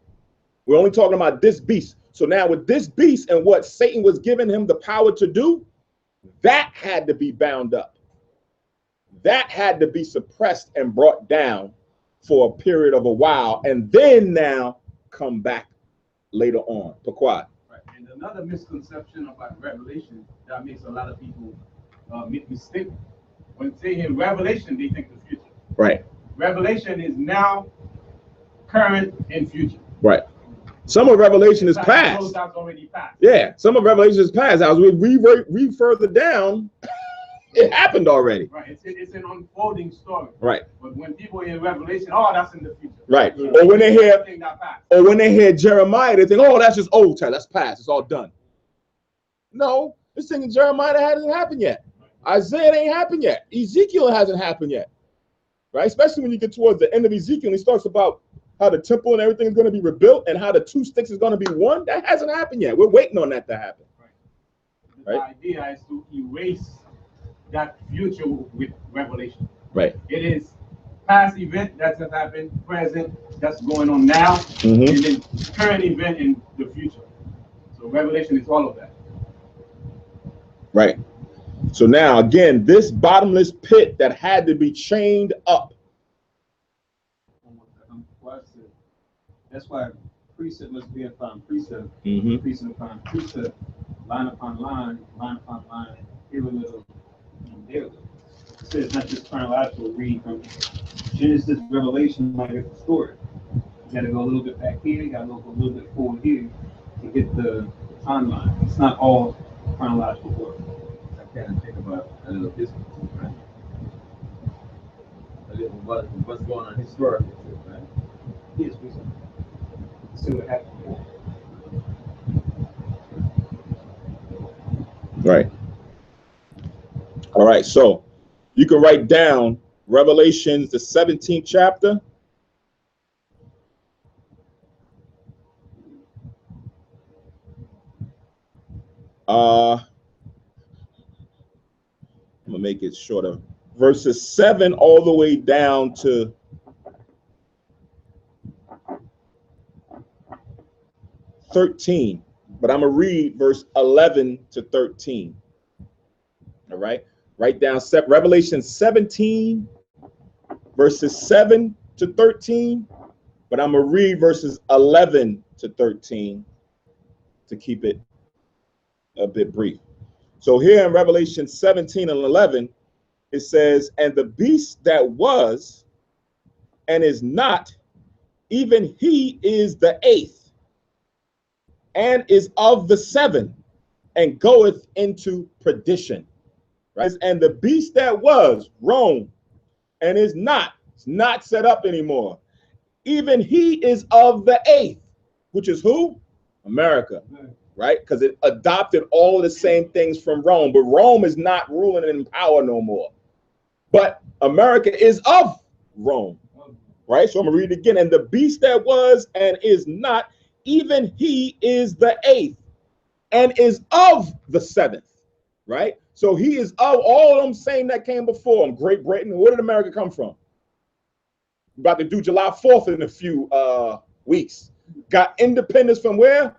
We're only talking about this beast. So now with this beast and what Satan was giving him the power to do, that had to be bound up. That had to be suppressed and brought down for a period of a while, and then now come back later on. Pourquoi? Right. And another misconception about Revelation that makes a lot of people make mistakes. When they hear Revelation, they think the future. Right. Revelation is now, current, and future. Right. Some of Revelation is past. That's already passed. Yeah, some of Revelation is past. As we read further down, it happened already. Right. It's an unfolding story. Right. But when people hear Revelation, oh, that's in the future. Right. Yeah. Or when they hear Jeremiah, they think, oh, that's just old time. That's past. It's all done. No, this thing in Jeremiah hasn't happened yet. Isaiah ain't happened yet. Ezekiel hasn't happened yet. Right. Especially when you get towards the end of Ezekiel, he talks about how the temple and everything is going to be rebuilt and how the 2 sticks is going to be one. That hasn't happened yet. We're waiting on that to happen. Right. The idea is to erase that future with Revelation. Right. It is past event that has happened, present that's going on now, and then current event in the future. So Revelation is all of that. Right. So now again, this bottomless pit that had to be chained up. That's why precept must be upon precept, precept upon precept, line upon line, line upon line, here a little, and there a little. It says not just chronological, read from Genesis, Revelation, like it's the story. You gotta go a little bit back here, you gotta go a little bit forward here to get the timeline. It's not all chronological order. I kind of think about a little history, right? A little what's going on historically, right? Yes, we see what happened. Right. All right. So you can write down Revelations, the 17th chapter. I'm gonna make it shorter. Verses 7 all the way down to 13, but I'm gonna read verse 11 to 13. All right, write down Revelation 17, verses 7 to 13, but I'm gonna read verses 11 to 13 to keep it a bit brief. So here in Revelation 17 and 11, it says, and the beast that was and is not, even he is the 8th, and is of the 7, and goeth into perdition. Right? And the beast that was, Rome, and is not, it's not set up anymore. Even he is of the 8th, which is who? America. Right? Because it adopted all the same things from Rome, but Rome is not ruling and in power no more. But America is of Rome. Right? So I'm gonna read it again. And the beast that was and is not, even he is the 8th, and is of the seventh, right? So he is of all of them same that came before him. Great Britain. Where did America come from? About to do July 4th in a few weeks. Got independence from where?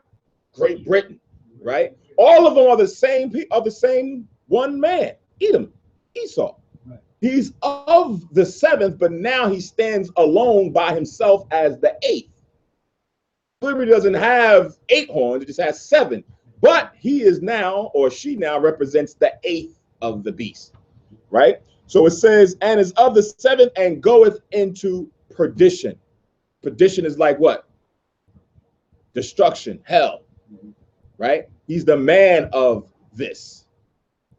Great Britain, right? All of them are the same one man, Edom, Esau. Right. He's of the seventh, but now he stands alone by himself as the eighth. Liberty doesn't have 8 horns, it just has 7. But he is now, or she now represents the eighth of the beast, right? So it says, and is of the seventh and goeth into perdition. Perdition is like what? Destruction, hell, right? He's the man of this,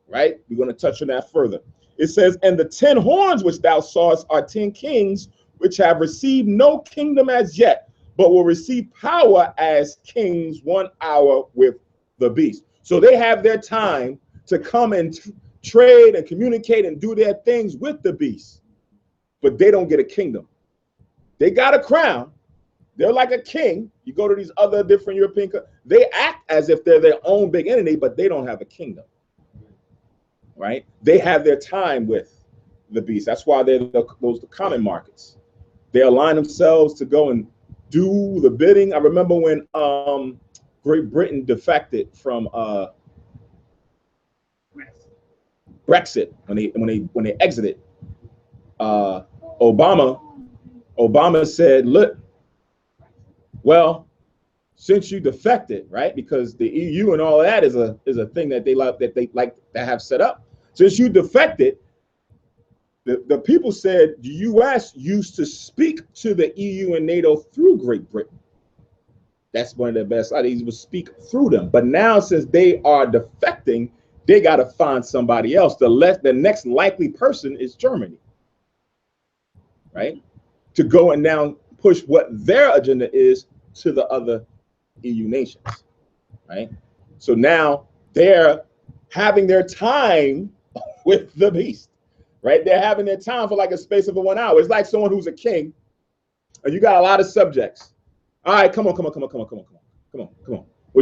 right? We're going to touch on that further. It says, and the 10 horns which thou sawest are 10 kings, which have received no kingdom as yet, but will receive power as kings 1 hour with the beast. So they have their time to come and trade and communicate and do their things with the beast, but they don't get a kingdom. They got a crown. They're like a king. You go to these other different European countries, they act as if they're their own big entity, but they don't have a kingdom, right? They have their time with the beast. That's why they're those common markets. They align themselves to go and do the bidding. I remember when Great Britain defected from Brexit, when they exited. Obama said, look, well, since you defected, right? Because the EU and all of that is a thing that they like to have set up. Since you defected, the people said the US used to speak to the EU and NATO through Great Britain. That's one of the best ideas, was speak through them. But now, since they are defecting, they got to find somebody else. The next likely person is Germany, right? To go and now push what their agenda is to the other EU nations, right? So now they're having their time with the beast, right? They're having their time for like a space of 1 hour. It's like someone who's a king, and you got a lot of subjects. All right, come on. What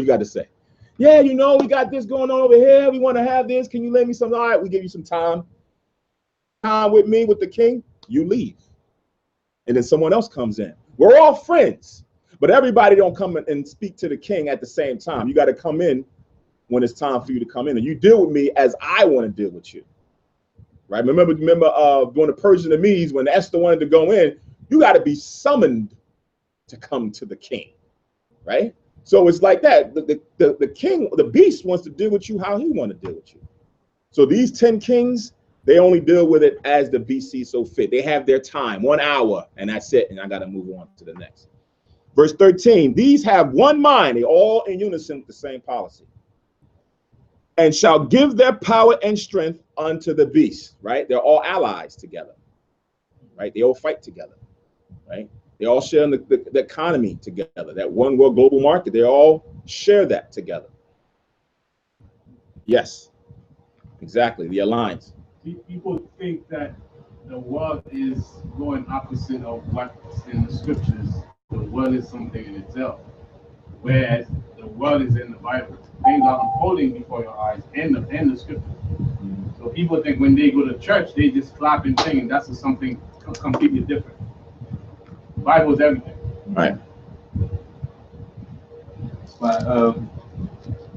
you got to say? Yeah, you know, we got this going on over here. We want to have this. Can you lend me some? All right, we give you some time. Time with me, with the king. You leave. And then someone else comes in. We're all friends, but everybody don't come in and speak to the king at the same time. You got to come in when it's time for you to come in, and you deal with me as I want to deal with you, right? Remember during the Persian and Medes, when Esther wanted to go in, you got to be summoned to come to the king, right? So it's like that. The king, the beast, wants to deal with you how he want to deal with you. So these 10 kings, they only deal with it as the beast sees so fit. They have their time, 1 hour, and that's it. And I got to move on to the next. Verse 13, these have one mind, they all in unison with the same policy, and shall give their power and strength unto the beast, right? They're all allies together, right? They all fight together, right? They all share in the economy together, that one world global market. They all share that together. Yes, exactly, the alliance. People think that the world is going opposite of what's in the scriptures. The world is something in itself, whereas the world is in the Bible. Things are unfolding before your eyes in the scriptures. So people think when they go to church, they just clap and sing, and that's something completely different. The Bible is everything. Right. But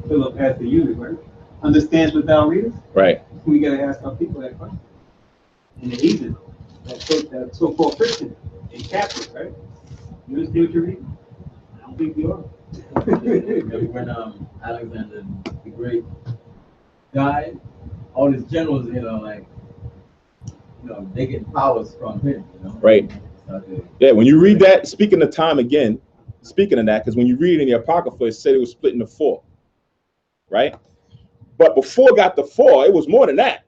Philip has the unit, right? Understands without readers. Right. We gotta ask our people that question. And the heathen, that so-called Christian, and Catholic, right? You understand what you're reading? I don't think you are. When Alexander the Great died, all his generals, they get powers from him, Right. Yeah, when you read that, speaking of time again, speaking of that, because when you read it in the Apocrypha, it said it was split into 4, right? But before it got the 4, it was more than that.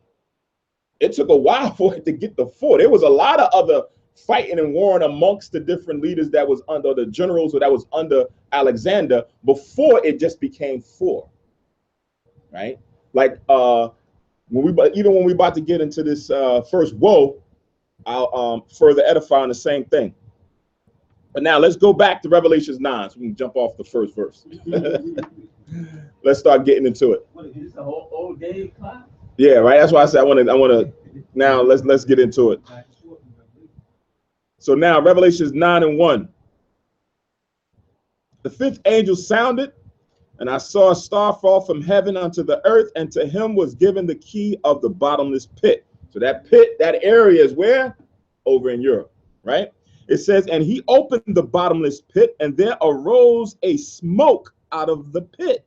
It took a while for it to get the 4. There was a lot of other fighting and warring amongst the different leaders that was under the generals, or that was under Alexander, before it just became 4, right? Like when we about to get into this first woe, I'll further edify on the same thing. But now let's go back to Revelations 9 so we can jump off the first verse. Let's start getting into it. What is this, a whole old day class? Yeah, right. That's why I said I want to. Now let's get into it. So now Revelations 9:1. The fifth angel sounded, and I saw a star fall from heaven unto the earth, and to him was given the key of the bottomless pit. So that pit, that area is where? Over in Europe, right? It says, and he opened the bottomless pit, and there arose a smoke out of the pit,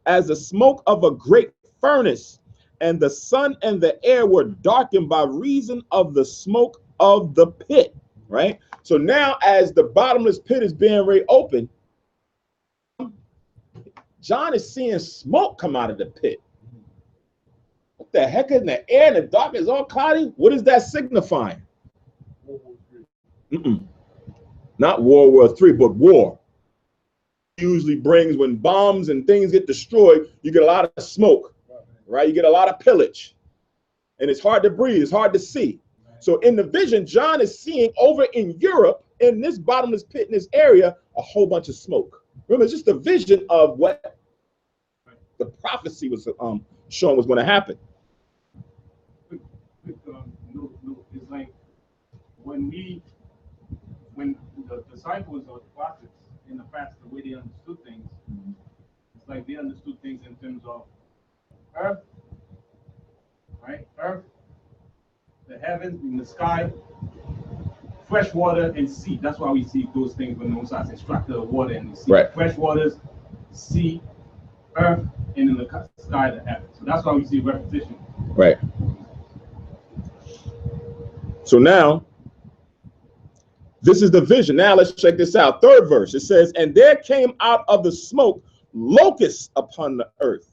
as the smoke of a great furnace, and the sun and the air were darkened by reason of the smoke of the pit, right? So now as the bottomless pit is being reopened, John is seeing smoke come out of the pit. What the heck in the air and the dark is all cloudy? What is that signifying? Not World War III, but war. Usually brings, when bombs and things get destroyed, you get a lot of smoke, right? You get a lot of pillage, and it's hard to breathe, it's hard to see. So in the vision, John is seeing over in Europe, in this bottomless pit, in this area, a whole bunch of smoke. Remember, it's just a vision of what the prophecy was showing was going to happen. It's like when the disciples or the prophets in the past, the way they understood things, it's like they understood things in terms of earth, right? Earth, the heavens, in the sky, fresh water and sea. That's why we see those things when Moses instructed the water and the sea. Right. Fresh waters, sea, earth, and in the sky, the heavens. So that's why we see repetition. Right. So now, this is the vision. Now let's check this out. Third verse. It says, and there came out of the smoke locusts upon the earth,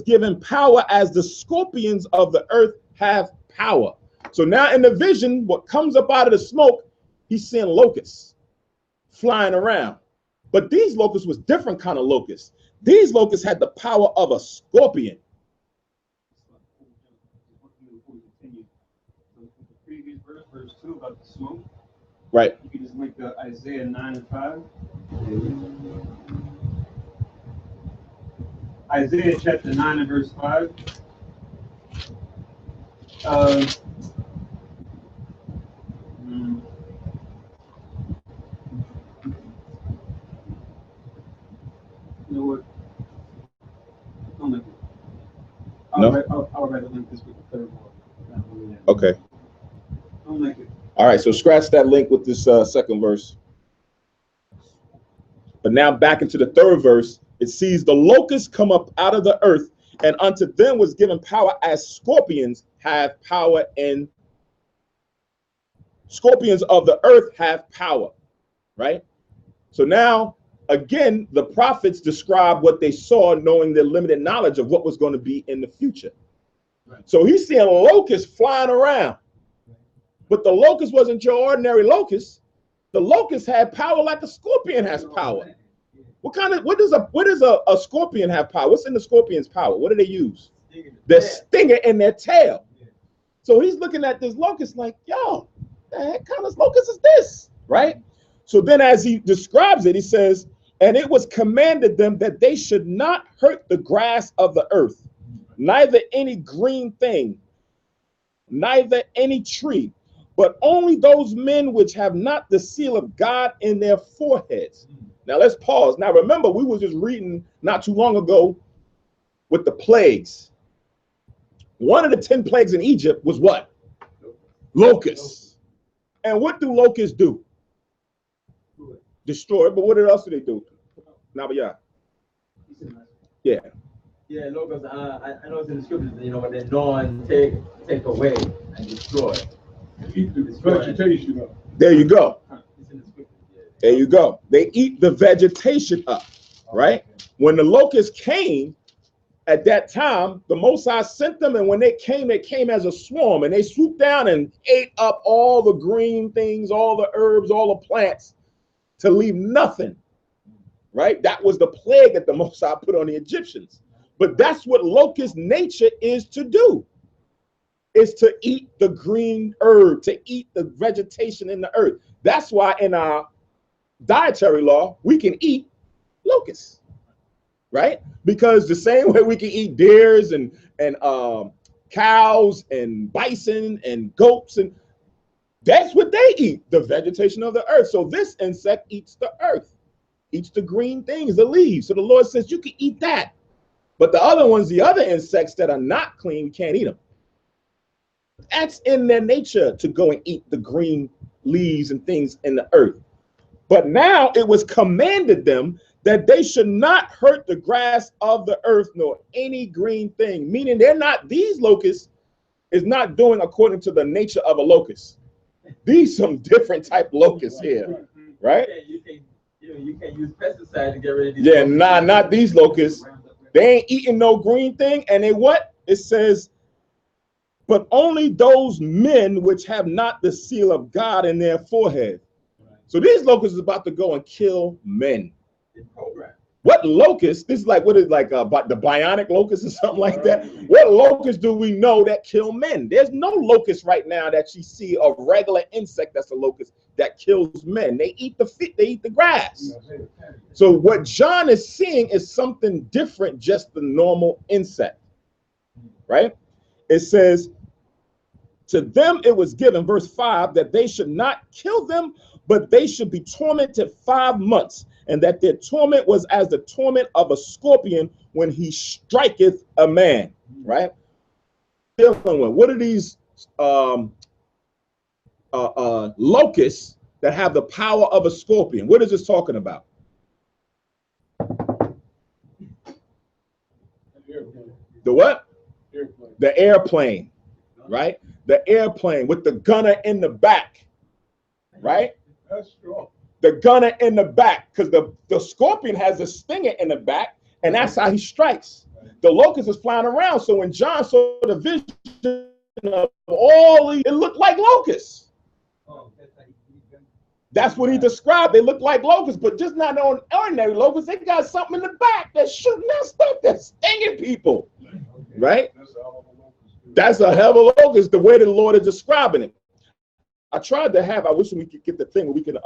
given power as the scorpions of the earth have power. So now in the vision, what comes up out of the smoke, he's seeing locusts flying around. But these locusts was different kind of locusts. These locusts had the power of a scorpion. Previous verse 2 about the smoke. Right. You can just link to Isaiah 9:5. Isaiah chapter 9 and verse 5. You know what? Don't link it. I'll write a link this with the third one. Okay. Don't link it. All right, so scratch that link with this second verse. But now back into the third verse, it sees the locusts come up out of the earth, and unto them was given power as scorpions have power, and scorpions of the earth have power, right? So now, again, the prophets describe what they saw, knowing their limited knowledge of what was going to be in the future. So he's seeing locusts flying around. But the locust wasn't your ordinary locust. The locust had power like a scorpion has power. What does a scorpion have power? What's in the scorpion's power? What do they use? Their stinger in their tail. So he's looking at this locust like, yo, the heck kind of locust is this? Right? So then as he describes it, he says, and it was commanded them that they should not hurt the grass of the earth, neither any green thing, neither any tree, but only those men which have not the seal of God in their foreheads. Now let's pause. Now remember, we were just reading not too long ago with the plagues. One of the 10 plagues in Egypt was what? Locusts. And what do locusts do? Destroy. But what else do they do? Nabaya. Yeah. Yeah, locusts. I know it's in the scriptures, but they gnaw and take away and destroy. Eat the vegetation up. There you go. It's in the scriptures. Yeah. There you go. They eat the vegetation up, right? When the locusts came, at that time, the Most High sent them, and when they came as a swarm, and they swooped down and ate up all the green things, all the herbs, all the plants, to leave nothing, right? That was the plague that the Most High put on the Egyptians. But that's what locust nature is to do, is to eat the green herb, to eat the vegetation in the earth. That's why in our dietary law, we can eat locusts, right? Because the same way we can eat deers and cows and bison and goats, and that's what they eat, the vegetation of the earth. So this insect eats the earth, eats the green things, the leaves. So the Lord says you can eat that. But the other ones, the other insects that are not clean, you can't eat them. That's in their nature to go and eat the green leaves and things in the earth. But now it was commanded them that they should not hurt the grass of the earth nor any green thing, meaning these locusts is not doing according to the nature of a locust. These some different type locusts here, right? You can't use pesticides to get rid of these. Yeah, not these locusts. They ain't eating no green thing. And they what? It says, but only those men which have not the seal of God in their forehead. So these locusts is about to go and kill men. What locust? This is like, what is like the bionic locust or something like that? What locust do we know that kill men? There's no locust right now that you see, a regular insect that's a locust that kills men. They eat the grass. So what John is seeing is something different, just the normal insect, right? It says, to them it was given, verse 5, that they should not kill them, but they should be tormented 5 months, and that their torment was as the torment of a scorpion when he striketh a man, right? What are these locusts that have the power of a scorpion? What is this talking about? The what? Airplane. The airplane, right? The airplane with the gunner in the back, right? That's strong. The gunner in the back, because the scorpion has a stinger in the back, and that's how he strikes. The locust is flying around. So when John saw the vision of all these, it looked like locusts. That's what he described. They look like locusts, but just not on ordinary locusts. They got something in the back that's shooting that stuff that's stinging people, right? That's a hell of a locust, the way the Lord is describing it. I tried to have, I wish we could get the thing where we can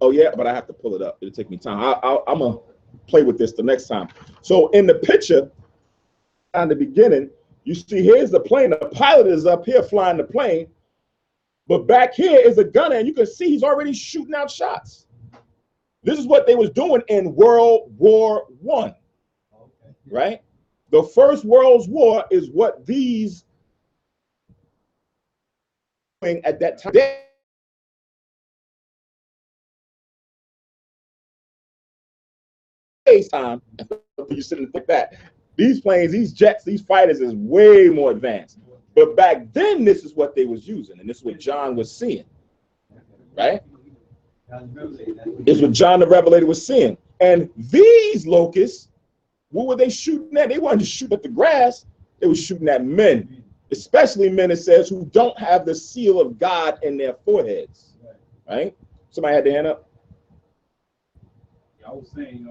oh yeah, but I have to pull it up. It'll take me time. I'm gonna play with this the next time. So in the picture, on the beginning, you see here's the plane. The pilot is up here flying the plane, but back here is a gunner, and you can see he's already shooting out shots. This is what they was doing in World War I, right? The First World War is what these at that time. Time you sit and think that these planes, these jets, these fighters is way more advanced. But back then, this is what they was using, and this is what John was seeing, right? It's what John the Revelator was seeing. And these locusts, what were they shooting at? They weren't just shooting at the grass. They were shooting at men, especially men, it says, who don't have the seal of God in their foreheads, right? Somebody had their hand up? I was saying,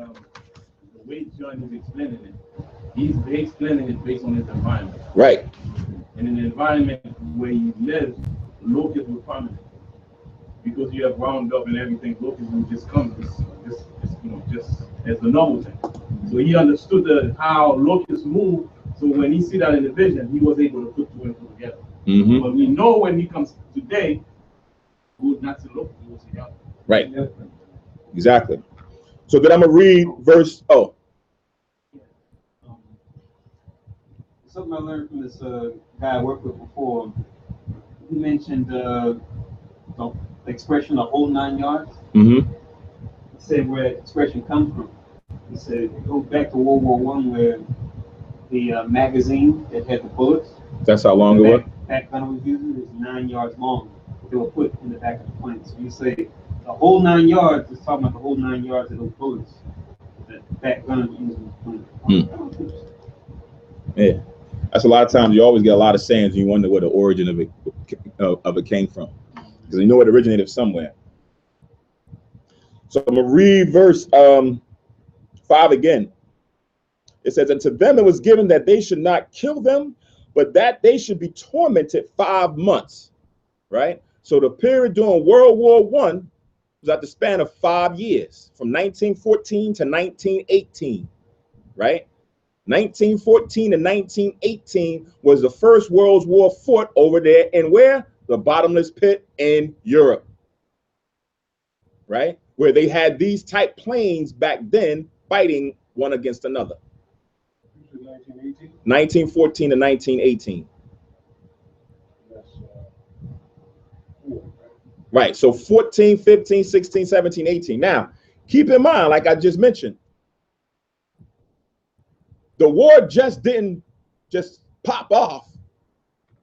the way John is explaining it, he's explaining it based on his environment. Right. And in the environment where he lives, locusts were prominent. Because you have Roundup and everything, locusts will just come, just as the normal thing. So he understood how locusts move. So when he see that in the vision, he was able to put two and two together. Mm-hmm. But we know when he comes today, we would not see locusts, we will see other. Right. Exactly. So then I'm gonna read verse. Oh, something I learned from this guy I worked with before. He mentioned the expression "the whole 9 yards." mm-hmm. He said where that expression comes from. He said it goes back to World War I, where the magazine that had the bullets. That's how long ago? That gun was using is 9 yards long. They were put in the back of the plane. So you say the whole 9 yards is talking about the whole 9 yards of those bullets that gun was using. Yeah, that's a lot of times. You always get a lot of sayings, and you wonder where the origin of it came from, because you know it originated somewhere. So I'm gonna read verse 5 again. It says, "And to them it was given that they should not kill them, but that they should be tormented 5 months, right? So the period during World War I was at the span of 5 years, from 1914 to 1918, right? 1914 to 1918 was the first World War fought over there, and where? The bottomless pit in Europe, right? Where they had these type planes back then fighting one against another. 1914 to 1918. Right, so 14, 15, 16, 17, 18. Now, keep in mind, like I just mentioned, the war just didn't just pop off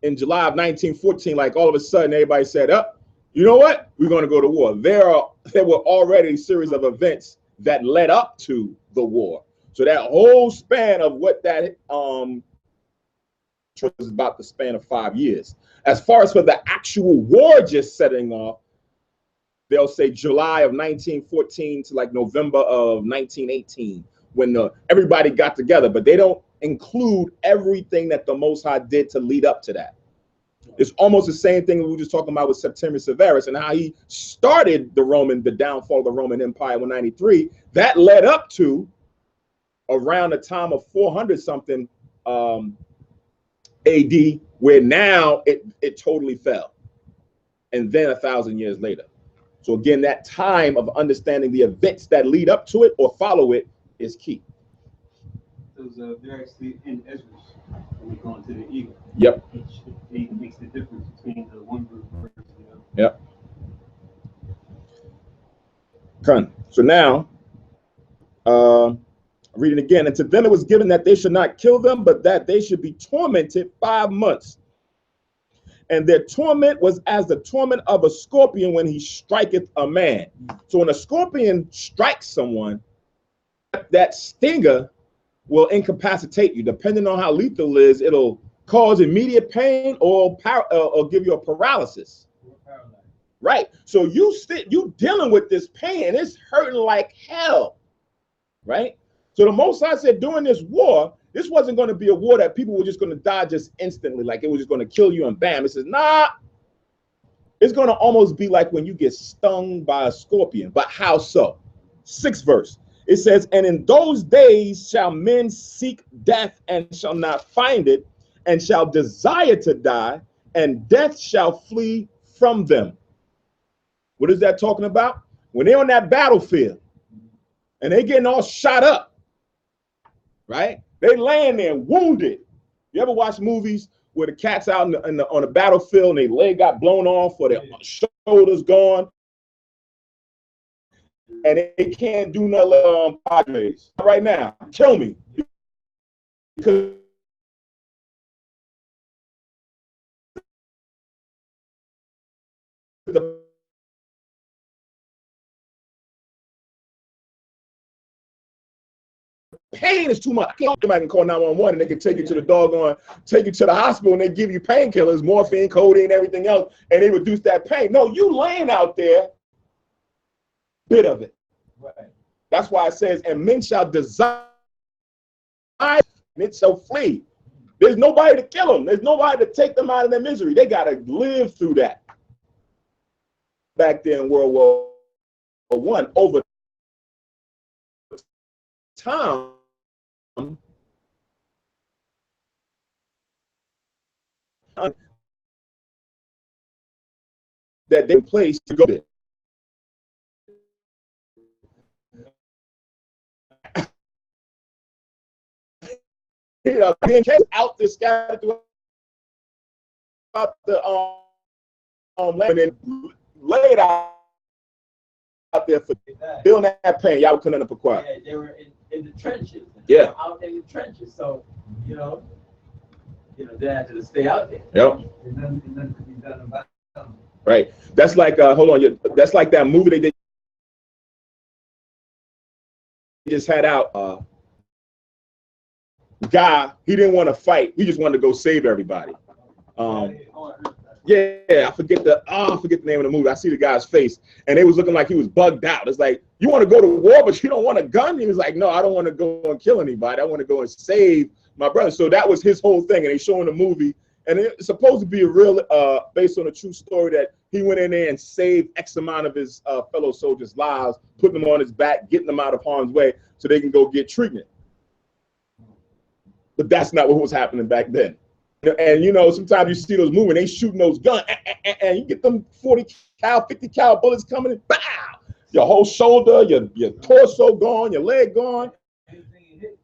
in July of 1914, like all of a sudden everybody said, oh, you know what? We're going to go to war. There were already a series of events that led up to the war. So that whole span of what that was about the span of 5 years. As far as for the actual war just setting off, they'll say July of 1914 to like November of 1918, when everybody got together, but they don't include everything that the Most High did to lead up to that. It's almost the same thing we were just talking about with Septimius Severus and how he started the downfall of the Roman Empire in 193. That led up to around the time of 400 something AD, where now it totally fell. And then 1,000 years later. So again, that time of understanding the events that lead up to it or follow it is key. They're actually in Ezra when we go into the eagle. Yep. It makes the difference between the one group versus the other. Yep. Come. So now, reading again. And to them it was given that they should not kill them, but that they should be tormented 5 months. And their torment was as the torment of a scorpion when he striketh a man. So when a scorpion strikes someone, that stinger will incapacitate you. Depending on how lethal it is, it'll cause immediate pain or give you a paralysis. Right. So you dealing with this pain, it's hurting like hell. Right. So the Most High said during this war, this wasn't going to be a war that people were just going to die just instantly, like it was just going to kill you and bam. It says, nah, it's going to almost be like when you get stung by a scorpion. But how so? 6th verse. It says, and in those days shall men seek death and shall not find it, and shall desire to die, and death shall flee from them. What is that talking about? When they're on that battlefield and they getting all shot up, right? They laying there wounded. You ever watch movies where the cat's out on the battlefield and their leg got blown off or their shoulders gone and they can't do nothing Padres right now? Kill me. Because the pain is too much. I can call 911 and they can take you to the hospital and they give you painkillers, morphine, codeine, everything else, and they reduce that pain. No, you laying out there, bit of it. Right. That's why it says, and men shall desire, and it shall flee. There's nobody to kill them. There's nobody to take them out of their misery. They got to live through that. Back there in World War I, over time, that they place to go there. You know, being out there scattered throughout the land and laid out there for feeling that pain. Y'all couldn't up a quiet. Yeah, they were in the trenches. Yeah. Out in the trenches. So, you know, they had to stay out there. Yep. There's nothing to be done about it. Right. That's like hold on. That's like that movie they just had out. Guy, he didn't want to fight. He just wanted to go save everybody. Yeah, I forget the name of the movie. I see the guy's face, and it was looking like he was bugged out. It's like, you want to go to war, but you don't want a gun? He was like, no, I don't want to go and kill anybody. I want to go and save my brother. So that was his whole thing, and they showing the movie, and it's supposed to be a real, based on a true story that he went in there and saved X amount of his fellow soldiers' lives, putting them on his back, getting them out of harm's way so they can go get treatment. But that's not what was happening back then. And you know, sometimes you see those moving, they shooting those guns, and you get them 40 cal, 50 cal bullets coming in, bow! Your whole shoulder, your torso gone, your leg gone.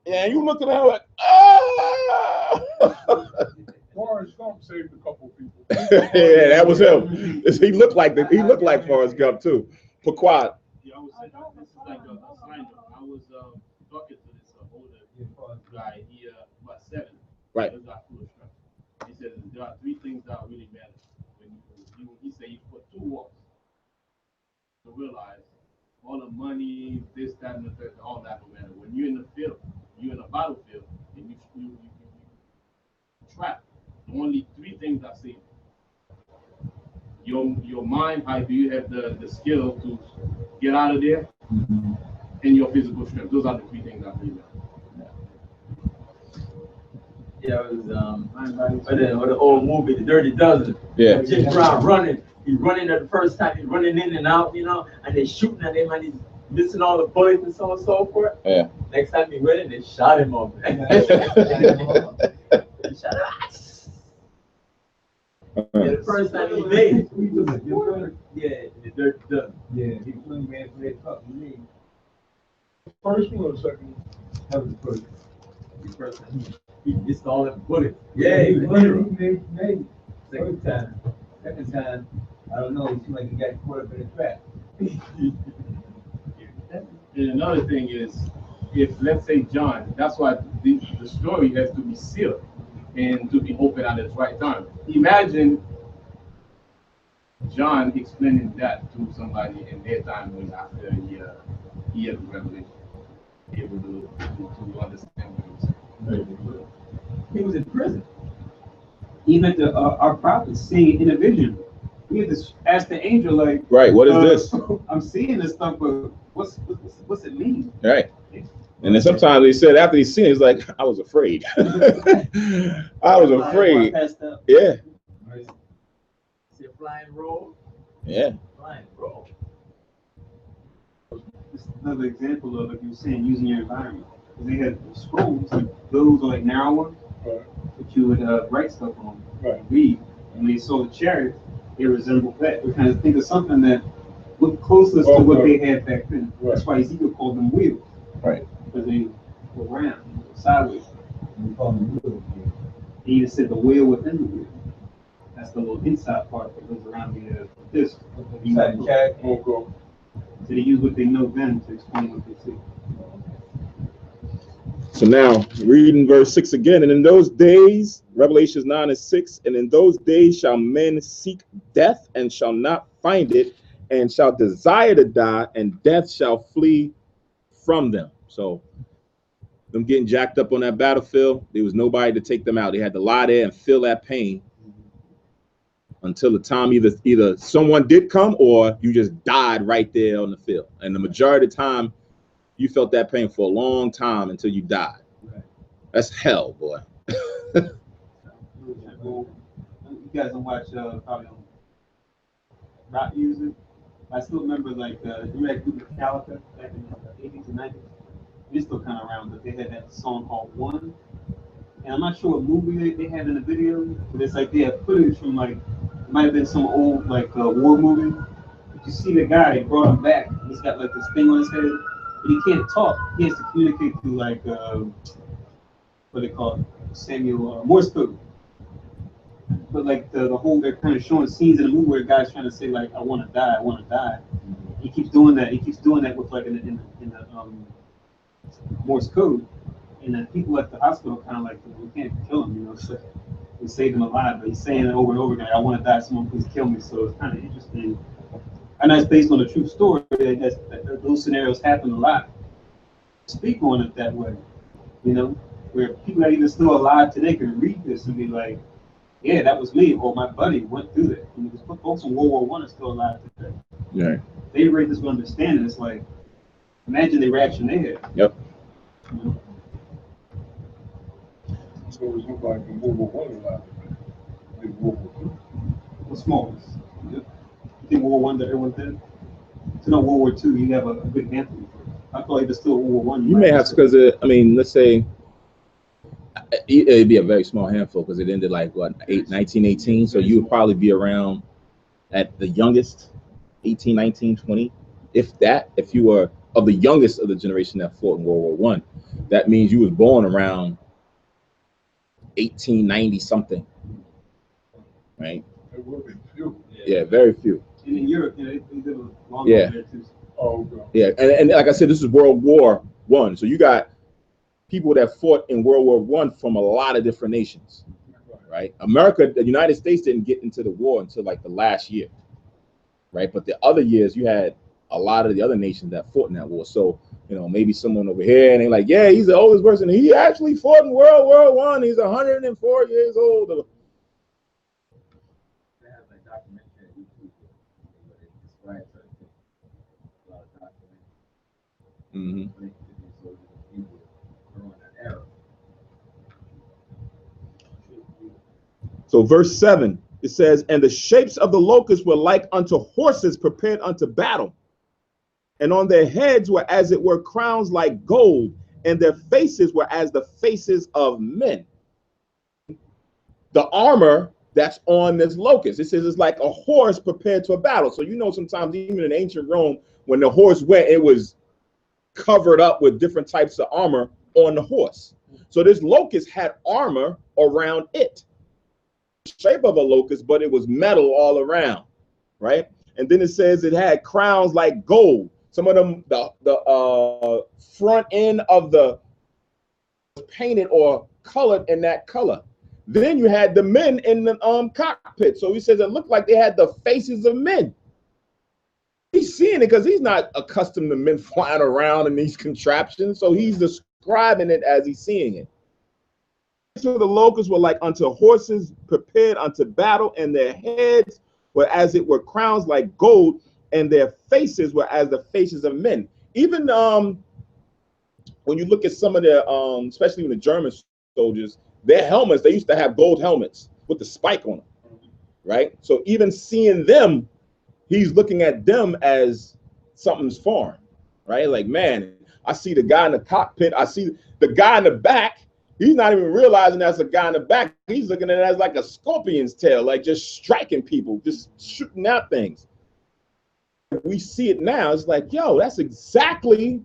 And you looking at it like, ah! Forrest Gump saved a couple people. Yeah, that was him. He looked like Forrest Gump too. For quiet. Yeah, I was saying, this is like a sign. I was talking to this older guy. He about 7. Right. He got full of strength. He said there are 3 things that really matter. When he said you put 2 walks to realize all the money, this, that, and the third, all that will matter. When you're in the field, you're in a battlefield, and you trap. The only 3 things I see. Your mind, how do you have the skill to get out of there, and your physical strength. Those are the 3 things I really matter. Yeah, it was or the old movie, The Dirty Dozen. Yeah. Jim Brown running. He's running at the first time, he's running in and out, you know, and they're shooting at him and he's missing all the bullets and so on and so forth. Yeah. Next time he went in, they shot him up. He shot him. Yeah, the first time he made it. Yeah, The Dirty Dozen. Yeah, he played man for that cup. First one or the second one? That was the first. The first time he missed all the bullets. Yeah, he was a hero. Made Second time. Second time, I don't know, it seemed like he got caught up in a trap. And another thing is, if let's say John, that's why the story has to be sealed and to be open at its right time. Imagine John explaining that to somebody in their time when after he had the revelation, able to understand what he was saying. He was in prison. Even our prophets see it in a vision. We had to ask the angel, like, Right. What is this? I'm seeing this stuff, but what's it mean? Right. And then sometimes they said after he's seen, he's like, I was afraid. I was afraid. Yeah. See a flying roll? Yeah. Flying roll. This is another example of, like you were saying, using your environment. They had scrolls, like those are like narrow ones, that you would write stuff on, read. And when they saw the chariot, they resembled that. We kind of think of something that looked closest to what they had back then. That's why Ezekiel called them wheels. Right. Because they were round, sideways. We call him Will. He even said the wheel within the wheel. That's the little inside part that goes around the disc. So they use what they know then to explain what they see. So now, reading verse 6 again. And in those days, Revelations 9:6, and in those days shall men seek death and shall not find it, and shall desire to die, and death shall flee from them. So them getting jacked up on that battlefield, there was nobody to take them out. They had to lie there and feel that pain until the time either someone did come or you just died right there on the field. And the majority of the time, you felt that pain for a long time until you died. Right. That's hell, boy. You guys don't watch probably rock music. I still remember like you had group Metallica back in the 80s and 90s. They're still kind of around, but they had that song called One. And I'm not sure what movie they had in the video, but it's like they have footage from like, it might have been some old like war movie. But you see the guy, they brought him back. He's got like this thing on his head, but he can't talk. He has to communicate through like, what they call it, Samuel Morse code. But like the whole, they're kind of showing scenes in the movie where the guy's trying to say like, I want to die, I want to die. He keeps doing that. He keeps doing that with like in the Morse code. And then people at the hospital kind of like, we can't kill him, you know. So we saved him alive, but he's saying it over and over again. I want to die. Someone please kill me. So it's kind of interesting. And that's based on a true story. That those scenarios happen a lot. Speak on it that way, you know, where people that even still alive today can read this and be like, yeah, that was me, or my buddy went through that. And because folks in World War I are still alive today. Yeah. They read this with understanding. It's like, imagine the reaction they had. Yep. You know? So it was nobody from World War I alive. Like World War II. The smallest. You think World War I that everyone's dead? So no, World War II, you have a good handful. I feel like there's still World War I. You may have to, because I mean, let's say it'd be a very small handful because it ended like what 1918. So you would probably be around at the youngest 18, 19, 20, if that. If you were of the youngest of the generation that fought in World War I, that means you was born around 1890 something, right? There will be few. Yeah, very few. And in Europe, they live a long Yeah. there too. Oh, God. Yeah, and like I said, this is World War I. So you got people that fought in World War I from a lot of different nations, right? America, the United States didn't get into the war until like the last year, right? But the other years, you had a lot of the other nations that fought in that war. So, you know, maybe someone over here and they're like, yeah, he's the oldest person. He actually fought in World War I. He's 104 years old. They have like documentary on YouTube where they describe certain things. A lot of documentaries. Mm-hmm. When they introduce soldiers and people during that era. So verse 7, it says, and the shapes of the locusts were like unto horses prepared unto battle. And on their heads were as it were crowns like gold, and their faces were as the faces of men. The armor that's on this locust, it says it's like a horse prepared to a battle. So you know, sometimes even in ancient Rome, when the horse went, it was covered up with different types of armor on the horse. So this locust had armor around it, shape of a locust, but it was metal all around, right? And then it says it had crowns like gold. Some of them, the front end of the painted or colored in that color. Then you had the men in the cockpit. So he says it looked like they had the faces of men. He's seeing it because he's not accustomed to men flying around in these contraptions. So he's describing it as he's seeing it. So the locusts were like unto horses prepared unto battle, and their heads were as it were crowns like gold, and their faces were as the faces of men. Even when you look at some of the, especially in the German soldiers, their helmets, they used to have gold helmets with the spike on them, right? So even seeing them, he's looking at them as something's foreign, right? Like, man, I see the guy in the cockpit. I see the guy in the back. He's not even realizing that's a guy in the back. He's looking at it as like a scorpion's tail, like just striking people, just shooting out things. We see it now. It's like, yo, that's exactly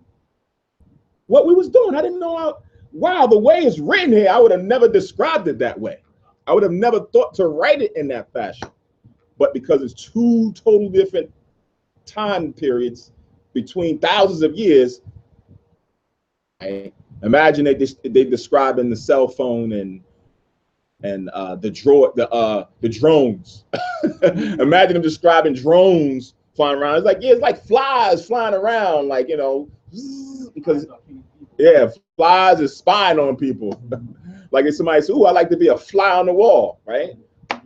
what we was doing. I didn't know wow, the way it's written here, I would have never described it that way. I would have never thought to write it in that fashion. But because it's two totally different time periods between thousands of years, right? Imagine they describing the cell phone and the drones. Imagine them describing drones flying around. It's like, yeah, it's like flies flying around, like, you know, because yeah, flies is spying on people. Like if somebody says, "Ooh, I like to be a fly on the wall," right?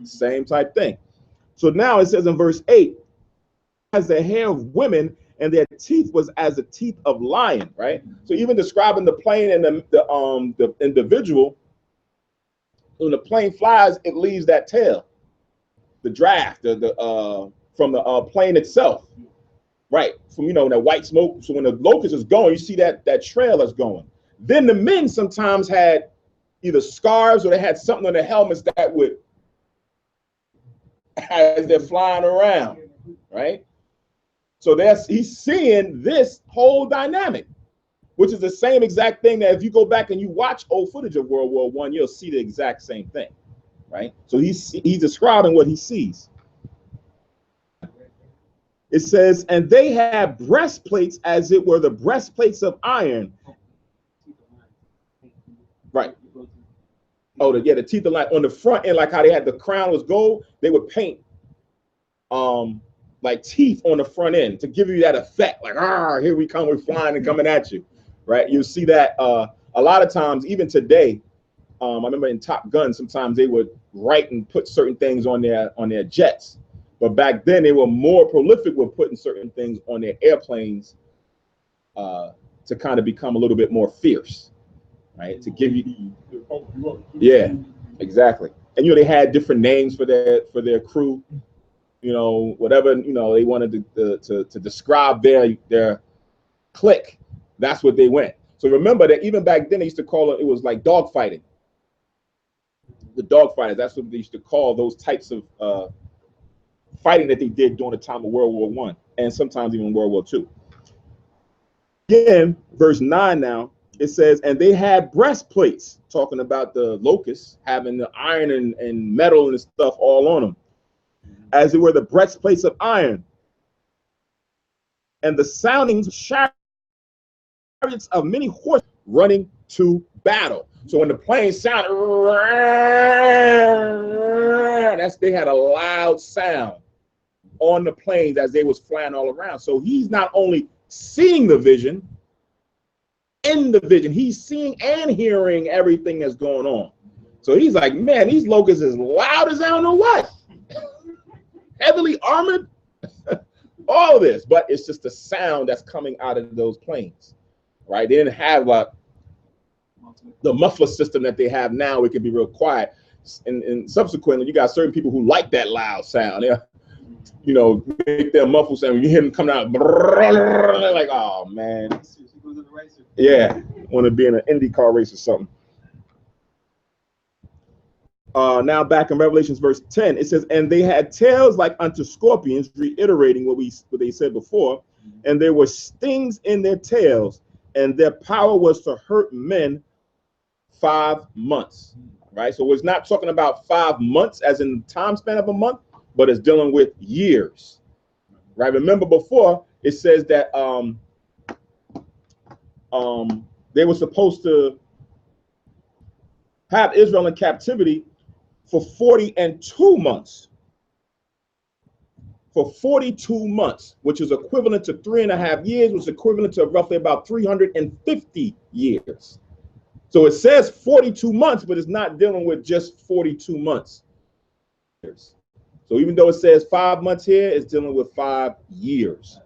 Same type thing. So now it says in verse 8, as the hair of women, and their teeth was as the teeth of lion, right? So even describing the plane and the individual, when the plane flies, it leaves that tail, the draft, from the plane itself, right? From, you know, that white smoke. So when the locust is going, you see that trail is going. Then the men sometimes had either scarves or they had something on their helmets that would, as they're flying around, right? So he's seeing this whole dynamic, which is the same exact thing that if you go back and you watch old footage of World War I, you'll see the exact same thing, right? So he's describing what he sees. It says, and they had breastplates as it were the breastplates of iron. Right. Oh, the teeth of lion on the front end, like how they had the crown was gold, they would paint like teeth on the front end to give you that effect, like, ah, here we come, we're flying and coming at you, right? You see that a lot of times, even today. I remember in Top Gun, sometimes they would write and put certain things on their jets, but back then they were more prolific with putting certain things on their airplanes to kind of become a little bit more fierce, right? To give you, yeah, exactly. and they had different names for their crew, whatever they wanted to describe their clique. That's what they went. So remember that even back then they used to call it was like dog fighting. The dog fighters, that's what they used to call those types of fighting that they did during the time of World War I and sometimes even World War II. Again, verse 9 now, it says, and they had breastplates, talking about the locusts having the iron and metal and stuff all on them, as it were the breastplates of iron, and the soundings of chariots of many horses running to battle. So when the plane sounded, they had a loud sound on the planes as they was flying all around. So he's not only seeing the vision, in the vision, he's seeing and hearing everything that's going on. So he's like, man, these locusts is loud as I don't know what. Heavily armored, all of this, but it's just the sound that's coming out of those planes, right? They didn't have the muffler system that they have now. It can be real quiet. And subsequently, you got certain people who like that loud sound. Yeah. Make their muffle sound. When you hear them coming out, they're like, oh man. Yeah, want to be in an IndyCar race or something. Now back in Revelations verse 10, it says, and they had tails like unto scorpions, reiterating what they said before, and there were stings in their tails, and their power was to hurt men 5 months. Right? So it's not talking about 5 months as in the time span of a month, but it's dealing with years. Right? Remember before it says that they were supposed to have Israel in captivity for 42 months. For 42 months, which is equivalent to 3.5 years, which is equivalent to roughly about 350 years. So it says 42 months, but it's not dealing with just 42 months. So even though it says 5 months here, it's dealing with 5 years.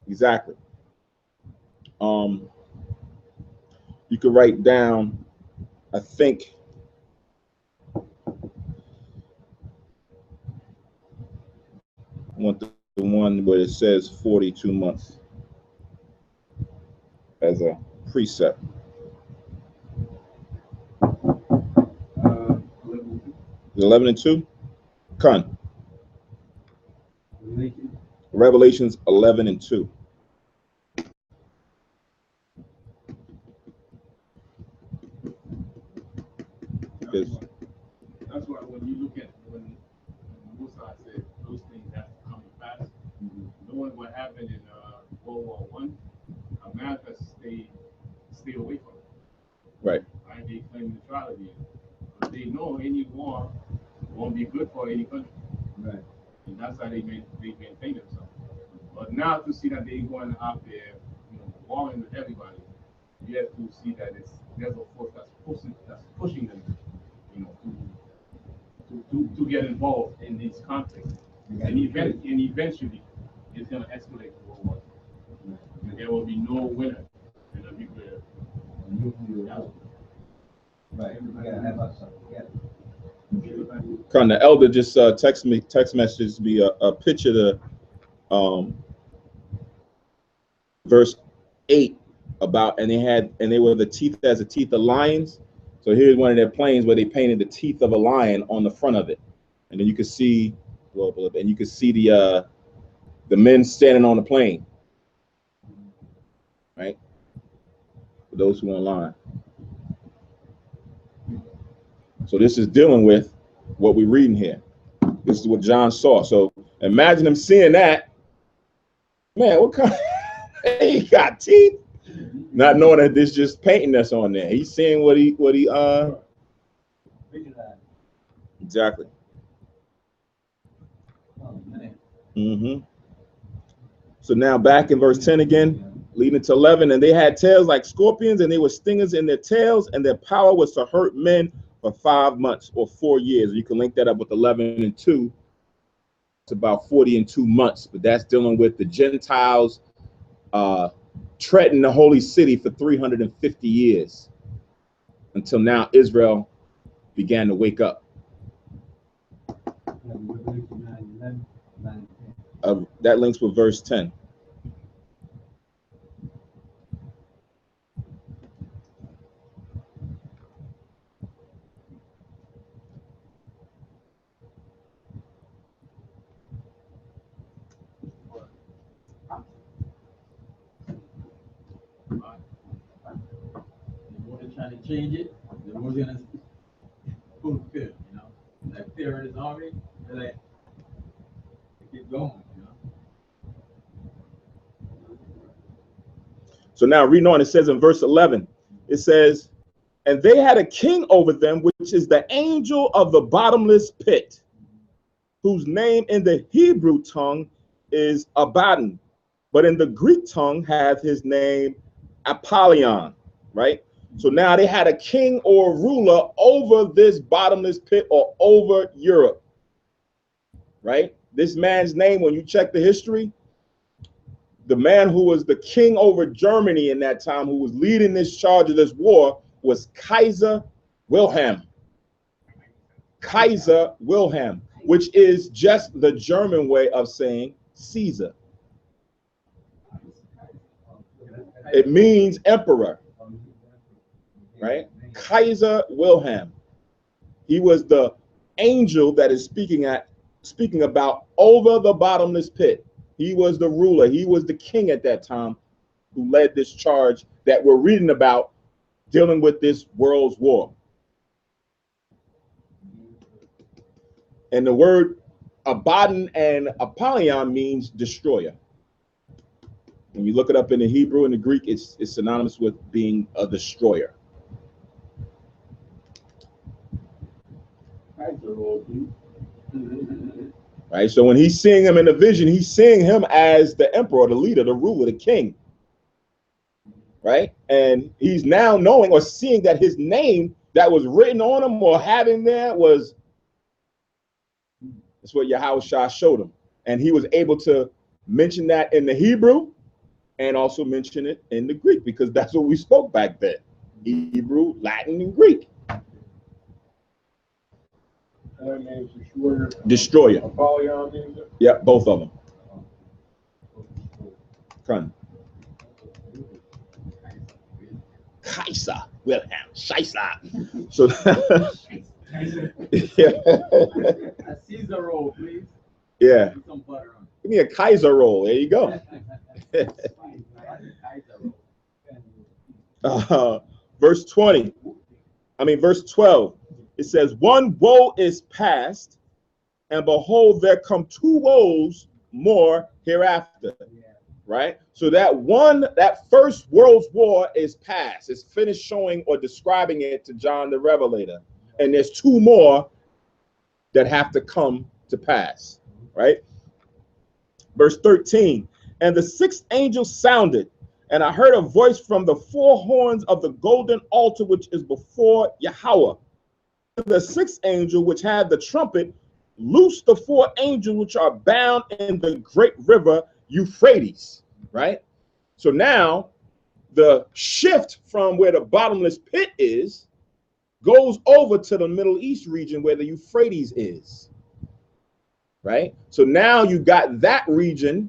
Exactly. You could write down, I think, I want the one where it says 42 months as a precept. 11 and 2? Con. Revelations 11 and 2. That's why when you look at when Musa said those things have to come to pass, knowing what happened in World War I, America stayed away from it. Right. Right? They claim neutrality. But they know any war won't be good for any country. Right. And that's how they maintain themselves. But now to see that they're going out there, warring with everybody, you have to see that there's a force that's pushing them, to get involved in these conflicts. And eventually it's going to escalate to World War II. And there will be no winner in a nuclear. Right. Con, the elder just text messaged me a picture of verse 8 about, and they were the teeth as the teeth of lions. So here's one of their planes where they painted the teeth of a lion on the front of it, and then you can see, and you can see the men standing on the plane, right? For those who are online. So this is dealing with what we're reading here. This is what John saw. So imagine him seeing that. Man, what kind? He got teeth. Not knowing that this just painting that's on there. He's seeing what he exactly. So now back in verse 10 again, leading to 11, and they had tails like scorpions, and they were stingers in their tails, and their power was to hurt men for 5 months or 4 years. You can link that up with 11 and 2. It's about 40 and 2 months, but that's dealing with the Gentiles treading the holy city for 350 years until now Israel began to wake up. That links with verse 10. The more they're trying to change it, the more they're gonna fulfill, you know. Like Pharaoh and his army, they're like, they keep going, you know. So now reading on, it says in verse 11, it says, and they had a king over them, which is the angel of the bottomless pit, whose name in the Hebrew tongue is Abaddon, but in the Greek tongue hath his name Apollyon, right? So now they had a king or ruler over this bottomless pit or over Europe, right? This man's name, when you check the history, the man who was the king over Germany in that time, who was leading this charge of this war, was Kaiser Wilhelm. Kaiser Wilhelm, which is just the German way of saying Caesar. It means emperor, right? Kaiser Wilhelm. He was the angel that is speaking about over the bottomless pit. He was the ruler. He was the king at that time who led this charge that we're reading about, dealing with this world's war. And the word Abaddon and Apollyon means destroyer. When you look it up in the Hebrew and the Greek, it's synonymous with being a destroyer. Right, so when he's seeing him in the vision, he's seeing him as the emperor, the leader, the ruler, the king. Right, and he's now knowing or seeing that his name that was written on him or having there was, that's what Yahushua showed him. And he was able to mention that in the Hebrew and also mention it in the Greek, because that's what we spoke back then. Hebrew, Latin, and Greek. Destroyer. Apollyon means it? Yeah, both of them. Come. Kaiser Wilhelm. Scheisser. So yeah. A Caesar roll, please. Yeah. Put some butter on. Give me a Kaiser roll. There you go. Verse 12. It says, one woe is past, and behold, there come two woes more hereafter. Right? So that first world's war is past. It's finished showing or describing it to John the Revelator. And there's two more that have to come to pass. Right? Verse 13. And the sixth angel sounded, and I heard a voice from the four horns of the golden altar which is before Yahweh. The sixth angel, which had the trumpet, loosed the four angels which are bound in the great river Euphrates. Right? So now the shift from where the bottomless pit is goes over to the Middle East region where the Euphrates is. Right? So now you got that region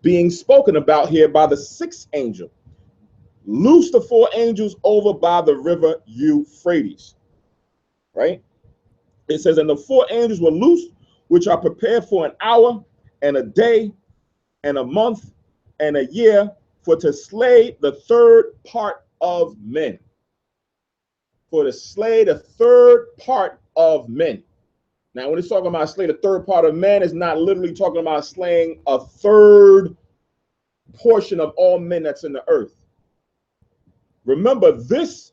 being spoken about here by the sixth angel. Loose the four angels over by the river Euphrates. Right? It says, and the four angels were loosed, which are prepared for an hour and a day and a month and a year, for to slay the third part of men. For to slay the third part of men. Now, when it's talking about slay the third part of men, it's not literally talking about slaying a third portion of all men that's in the earth. Remember, this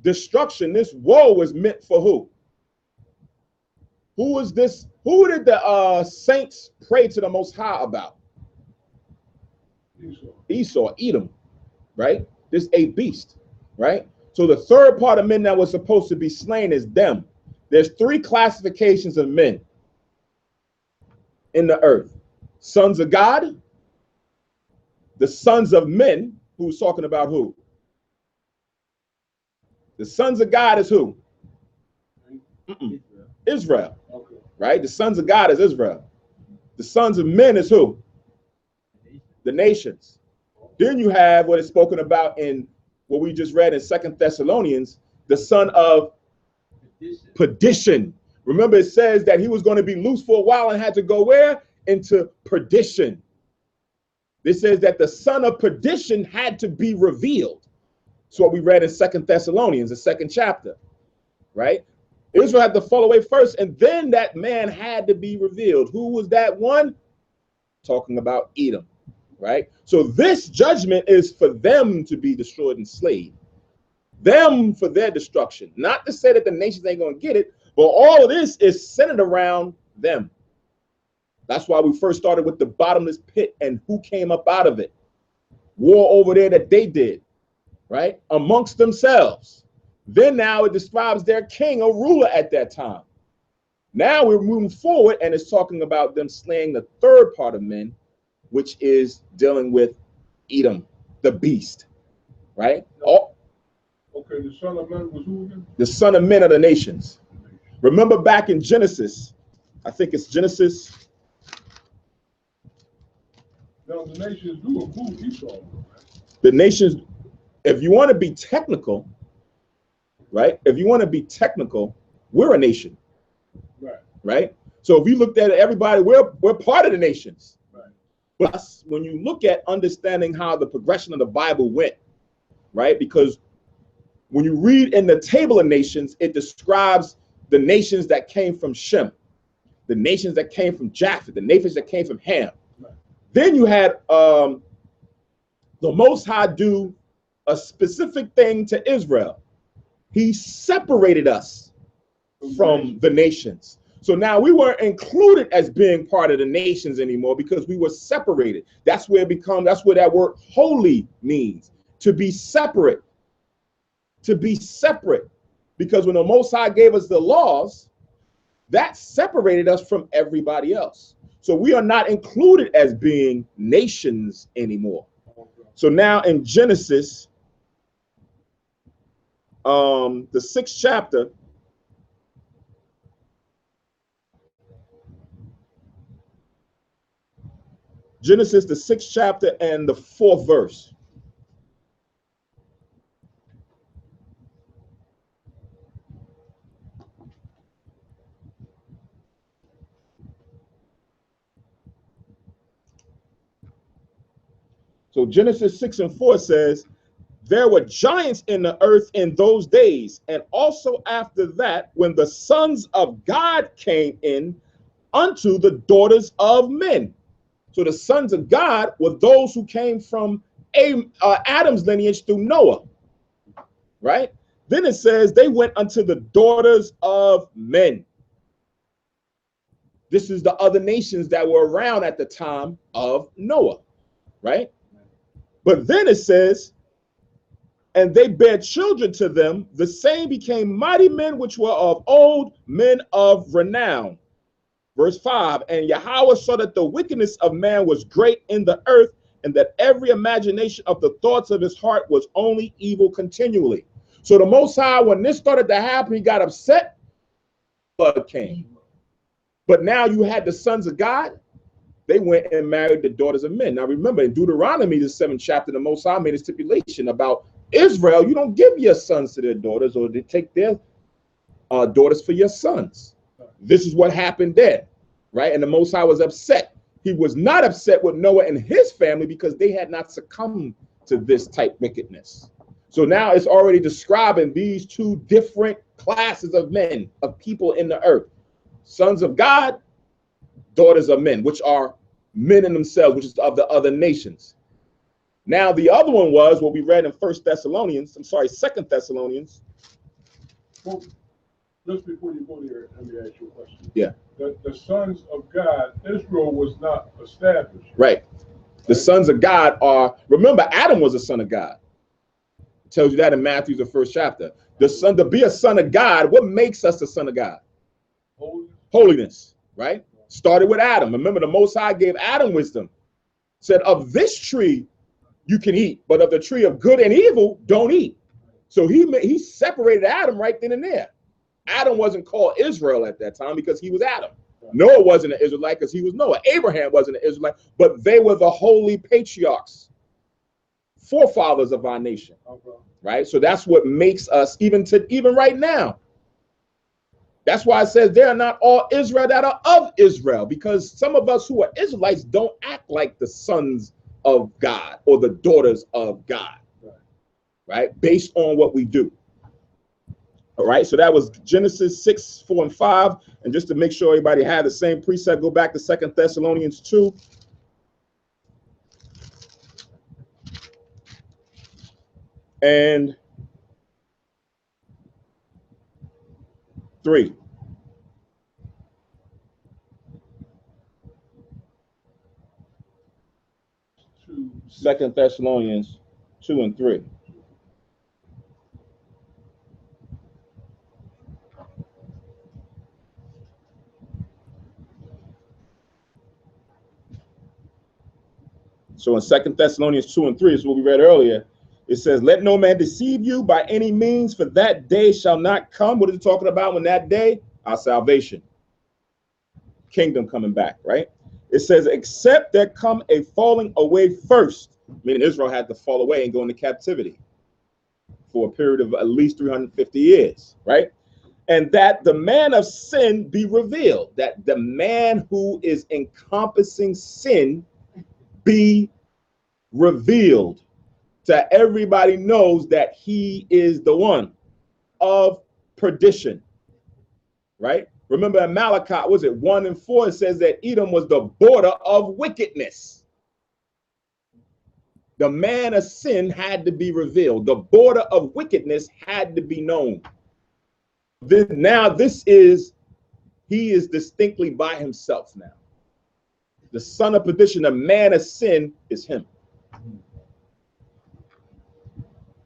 destruction, this woe was meant for who? Who was this? Who did the saints pray to the Most High about? Esau, Edom, right? This eighth beast, right? So the third part of men that was supposed to be slain is them. There's three classifications of men in the earth: sons of God, the sons of men, who's talking about who? The sons of God is who? Israel, Okay. right? The sons of God is Israel. The sons of men is who? The nations. Then you have what is spoken about in what we just read in 2 Thessalonians, the son of perdition. Remember, it says that he was going to be loose for a while and had to go where? Into perdition. This says that the son of perdition had to be revealed. That's what we read in 2 Thessalonians, the 2nd chapter, right? Israel had to fall away first, and then that man had to be revealed. Who was that one? Talking about Edom, right? So this judgment is for them to be destroyed and slayed. Them for their destruction. Not to say that the nations ain't going to get it, but all of this is centered around them. That's why we first started with the bottomless pit and who came up out of it. War over there that they did, right? Amongst themselves. Then now it describes their king or ruler at that time. Now we're moving forward and it's talking about them slaying the third part of men, which is dealing with Edom, the beast, right? Okay, the son of man was who again? The son of men of the nations. Remember back in Genesis, I think it's Genesis. Now the nations do include Esau, right? The nations, if you want to be technical, right? If you want to be technical, we're a nation. Right. Right? So if you looked at it, everybody, we're part of the nations. Right. But when you look at understanding how the progression of the Bible went, right? Because when you read in the table of nations, it describes the nations that came from Shem, the nations that came from Japheth, the nations that came from Ham. Right. Then you had the Most High do a specific thing to Israel. He separated us from the nations. So now we weren't included as being part of the nations anymore because we were separated. That's where that's where that word holy means, to be separate. To be separate. Because when the Most High gave us the laws, that separated us from everybody else. So we are not included as being nations anymore. So now in Genesis, the 6th chapter, Genesis, the 6th chapter and the 4th verse. So Genesis 6 and 4 says, there were giants in the earth in those days, and also after that, when the sons of God came in unto the daughters of men. So the sons of God were those who came from Adam's lineage through Noah, right? Then it says they went unto the daughters of men. This is the other nations that were around at the time of Noah, right? But then it says, and they bare children to them, the same became mighty men which were of old, men of renown. Verse 5, and Yahweh saw that the wickedness of man was great in the earth, and that every imagination of the thoughts of his heart was only evil continually. So the Most High, when this started to happen, he got upset, blood came. But now you had the sons of God, they went and married the daughters of men. Now remember, in Deuteronomy, the 7th chapter, the Most High made a stipulation about Israel. You don't give your sons to their daughters, or they take their daughters for your sons. This is what happened there, right? And the Most High was upset. He was not upset with Noah and his family because they had not succumbed to this type wickedness. So now it's already describing these two different classes of men, of people in the earth. Sons of God, daughters of men, which are men in themselves, which is of the other nations. Now the other one was what we read in 2 Thessalonians. Well, just before you go there, let me ask you a question. Yeah. The sons of God, Israel was not established. Right. The sons of God are, remember, Adam was a son of God. It tells you that in Matthew, the 1st chapter. The son, to be a son of God, what makes us a son of God? Holiness, right? Started with Adam. Remember, the Most High gave Adam wisdom. Said, of this tree you can eat, but of the tree of good and evil, don't eat. So he separated Adam right then and there. Adam wasn't called Israel at that time because he was Adam. Noah wasn't an Israelite because he was Noah. Abraham wasn't an Israelite, but they were the holy patriarchs, forefathers of our nation, right? So that's what makes us, even right now. That's why it says they are not all Israel that are of Israel, because some of us who are Israelites don't act like the sons of God or the daughters of God, right? Based on what we do. All right, so that was Genesis 6, 4, and 5. And just to make sure everybody had the same precept, go back to 2 Thessalonians 2. And 3. Second Thessalonians 2 and 3. So in 2 Thessalonians 2 and 3 is what we read earlier. It says, let no man deceive you by any means, for that day shall not come. What is it talking about when that day? Our salvation. Kingdom coming back, right? It says, except there come a falling away first, meaning Israel had to fall away and go into captivity for a period of at least 350 years, right? And that the man of sin be revealed, that the man who is encompassing sin be revealed, that everybody knows that he is the one of perdition, right? Remember in Malachi, was it 1 and 4, it says that Edom was the border of wickedness. The man of sin had to be revealed. The border of wickedness had to be known. Now he is distinctly by himself now. The son of perdition, the man of sin is him.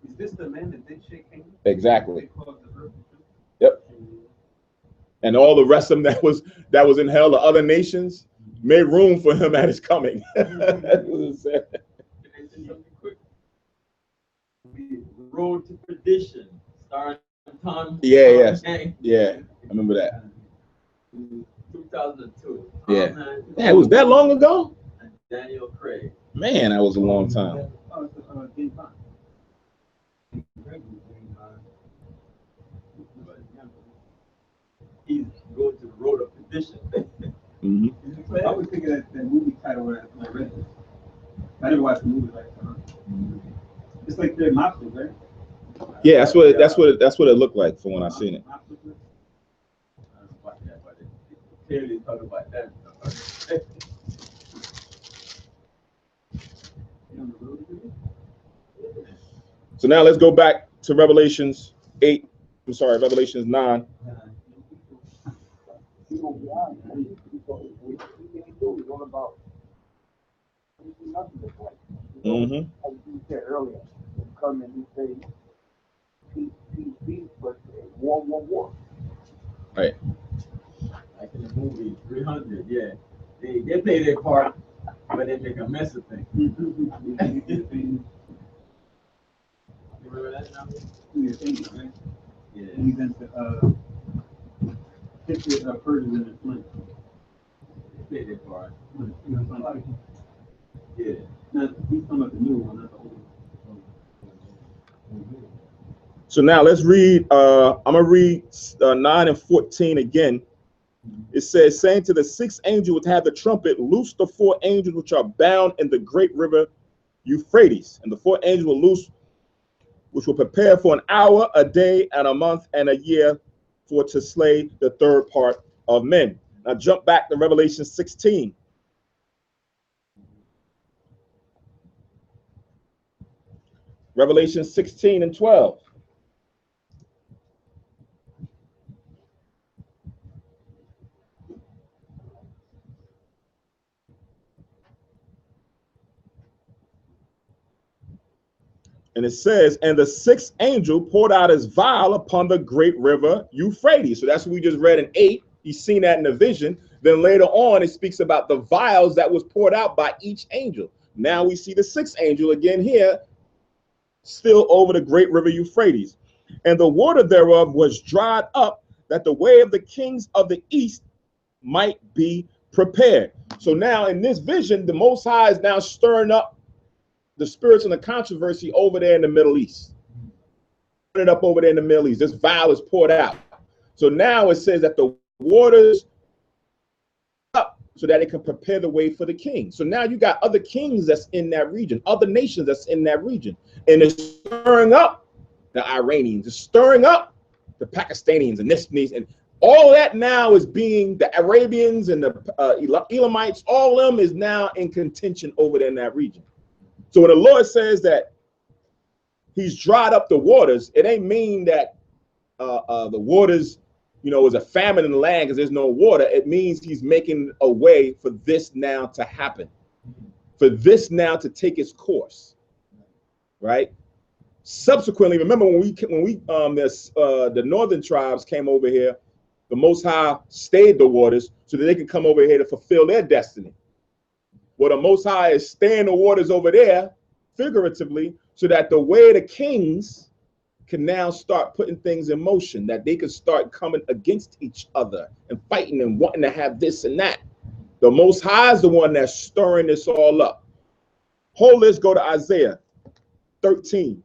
Is this the man that did shake hands? Exactly. Yep. And all the rest of them that was in hell, the other nations, made room for him at his coming. Road to Perdition, starring Tom. Yeah. I remember that. 2002. Yeah. Man, was that long ago? Daniel Craig. Man, that was a long time. He's going to the road of perdition. Mm-hmm. I was thinking that movie title when I read this. I didn't watch the movie like it's like they're mobsters, right? Yeah, that's what it looked like from when I seen it. I don't watch that, but it clearly talk about that. So now let's go back to Revelations 8. I'm sorry, Revelations 9. Mm-hmm. As you said earlier, come and you say peace, but war. Right. Like in the movie 300, yeah. They play their part, but they make a mess of things. You remember that now? Yeah. He's into pictures of Persians in the flint. They play their part. Yeah. Not, he's talking about the new one, not the old one. So now let's read, I'm going to read 9 and 14 again. It says, saying to the sixth angel which had the trumpet, loose the 4 angels which are bound in the great river Euphrates. And the 4 angels were loose, which will prepare for an hour, a day, and a month, and a year, for to slay the third part of men. Now jump back to Revelation 16. Revelation 16 and 12. And it says, and the 6th angel poured out his vial upon the great river Euphrates. So that's what we just read in 8. You've seen that in the vision. Then later on, it speaks about the vials that was poured out by each angel. Now we see the 6th angel again here, still over the great river Euphrates. And the water thereof was dried up that the way of the kings of the east might be prepared. So now in this vision, the Most High is now stirring up the spirits and the controversy over there in the Middle East. It up over there in the Middle East. This vial is poured out. So now it says that the waters up so that it can prepare the way for the king. So now you got other kings that's in that region, other nations that's in that region, and it's stirring up the Iranians, it's stirring up the Pakistanians and this and all that now is being the Arabians and the Elamites, all of them is now in contention over there in that region. So when the Lord says that he's dried up the waters, it ain't mean that the waters, is a famine in the land because there's no water. It means he's making a way for this now to happen, for this now to take its course, right? Subsequently, remember when the northern tribes came over here, the Most High stayed the waters so that they can come over here to fulfill their destiny. Well, the Most High is staying the waters over there, figuratively, so that the way of the kings can now start putting things in motion, that they can start coming against each other and fighting and wanting to have this and that. The Most High is the one that's stirring this all up. Let's go to Isaiah 13.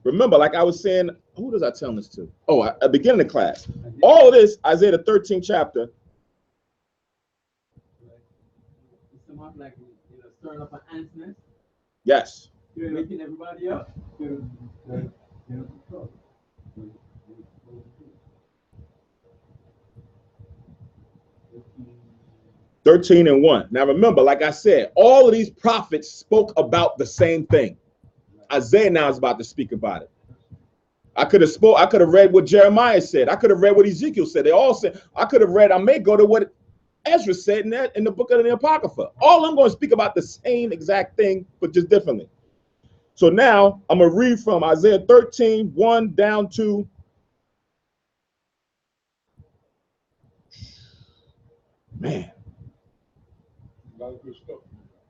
Remember, like I was saying, who does I tell this to? Oh, at the beginning of class. All of this, Isaiah the 13th chapter. Like, stirring up an ant's nest. Yes. You're waking everybody up. 13:1. Now remember, like I said, all of these prophets spoke about the same thing. Isaiah now is about to speak about it. I could have read what Jeremiah said. I could have read what Ezekiel said. They all said, I could have read, I may go to what Ezra said in the book of the Apocrypha. All I'm going to speak about the same exact thing, but just differently. So now I'm going to read from Isaiah 13:1 down to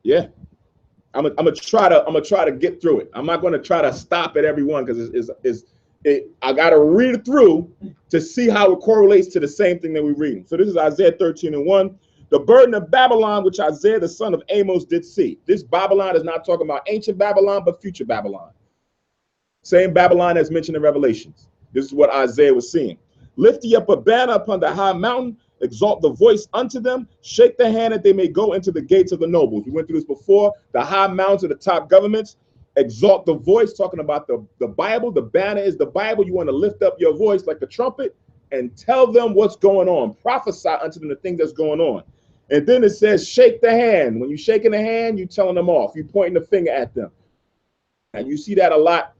yeah. I'm gonna try to get through it. I'm not going to try to stop at every one because I got to read it through to see how it correlates to the same thing that we're reading. So this is Isaiah 13:1. The burden of Babylon, which Isaiah the son of Amos did see. This Babylon is not talking about ancient Babylon, but future Babylon. Same Babylon as mentioned in Revelations. This is what Isaiah was seeing. Lift ye up a banner upon the high mountain, exalt the voice unto them, shake the hand that they may go into the gates of the nobles. We went through this before. The high mountains are the top governments. Exalt the voice, talking about the Bible. The banner is the Bible. You want to lift up your voice like the trumpet and tell them what's going on. Prophesy unto them the things that's going on. And then it says, shake the hand. When you're shaking the hand, you're telling them off. You're pointing the finger at them. And you see that a lot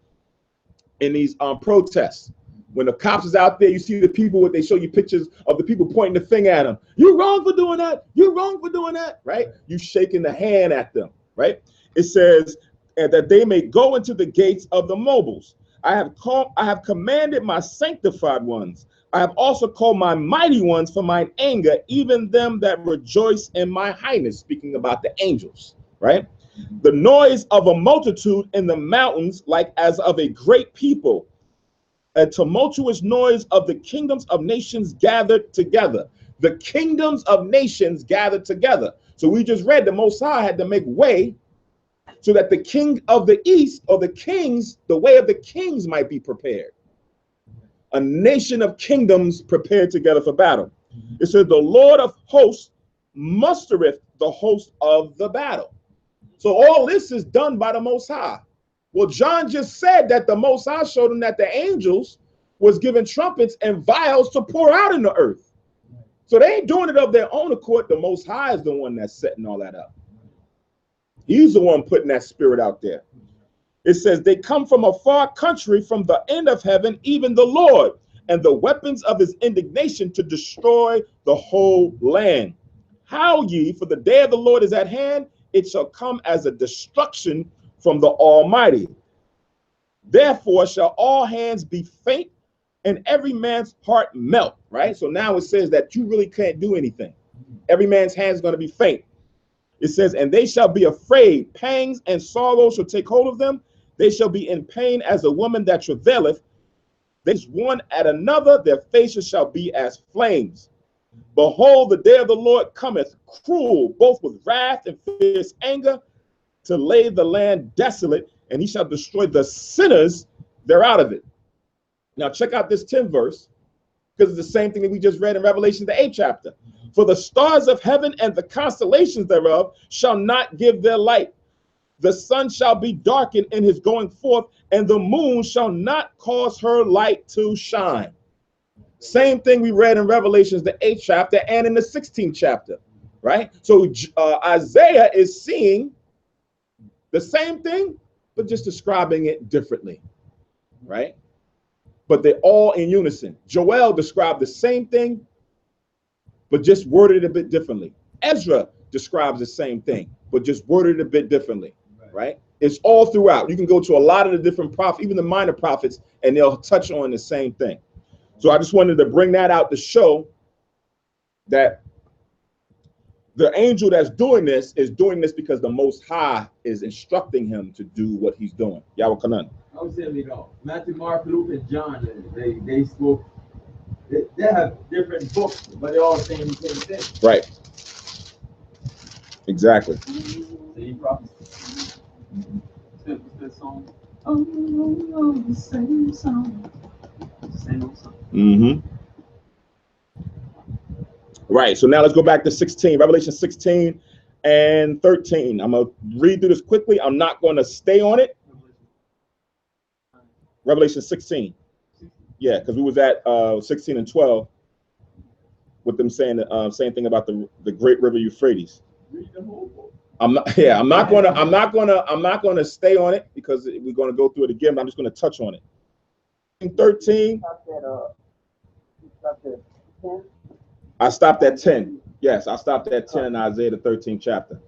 in these protests. When the cops is out there, you see the people, they show you pictures of the people pointing the finger at them. You're wrong for doing that. You're wrong for doing that, right? You shaking the hand at them, right? It says, and that they may go into the gates of the nobles. I have commanded my sanctified ones. I have also called my mighty ones for mine anger, even them that rejoice in my highness, speaking about the angels, right? The noise of a multitude in the mountains, like as of a great people, a tumultuous noise of the kingdoms of nations gathered together. The kingdoms of nations gathered together. So we just read the Most High had to make way so that the king of the east, or the kings, the way of the kings might be prepared. A nation of kingdoms prepared together for battle. It says the Lord of hosts mustereth the host of the battle. So all this is done by the Most High. Well, John just said that the Most High showed him that the angels was given trumpets and vials to pour out in the earth. So they ain't doing it of their own accord. The Most High is the one that's setting all that up. He's the one putting that spirit out there. It says they come from a far country, from the end of heaven, even the Lord, and the weapons of his indignation to destroy the whole land. Howl ye, for the day of the Lord is at hand. It shall come as a destruction from the Almighty. Therefore shall all hands be faint and every man's heart melt, right? So now it says that you really can't do anything. Every man's hand is going to be faint. It says, and they shall be afraid, pangs and sorrow shall take hold of them. They shall be in pain as a woman that travaileth, They one at another, their faces shall be as flames. Behold, the day of the Lord cometh, cruel, both with wrath and fierce anger, to lay the land desolate, and he shall destroy the sinners thereout of it. Now check out this 10th verse, because it's the same thing that we just read in Revelation, the 8th chapter. For the stars of heaven and the constellations thereof shall not give their light. The sun shall be darkened in his going forth, and the moon shall not cause her light to shine. Same thing we read in Revelations, the 8th chapter, and in the 16th chapter, right? So Isaiah is seeing the same thing, but just describing it differently, right? But they're all in unison. Joel described the same thing, but just worded it a bit differently. Ezra describes the same thing, but just worded it a bit differently, right? It's all throughout. You can go to a lot of the different prophets, even the minor prophets, and they'll touch on the same thing. So I just wanted to bring that out to show that the angel that's doing this is doing this because the Most High is instructing him to do what he's doing. Yahweh Kanan. I was saying, Matthew, Mark, Luke, and John, they spoke. They have different books, but they're all saying the same thing. Right. Exactly. Same prophecy. That song. Oh, the same song. Same old song. Mm-hmm. Right. So now let's go back to 16, Revelation 16 and 13. I'm going to read through this quickly. I'm not going to stay on it. Revelation 16. Yeah, because we was at 16 and 12 with them saying the same thing about the great river Euphrates. Read the whole book. I'm not gonna stay on it because we're gonna go through it again, but I'm just gonna touch on it. In 13, I stopped at 10. Yes, I stopped at 10 in Isaiah the 13th chapter.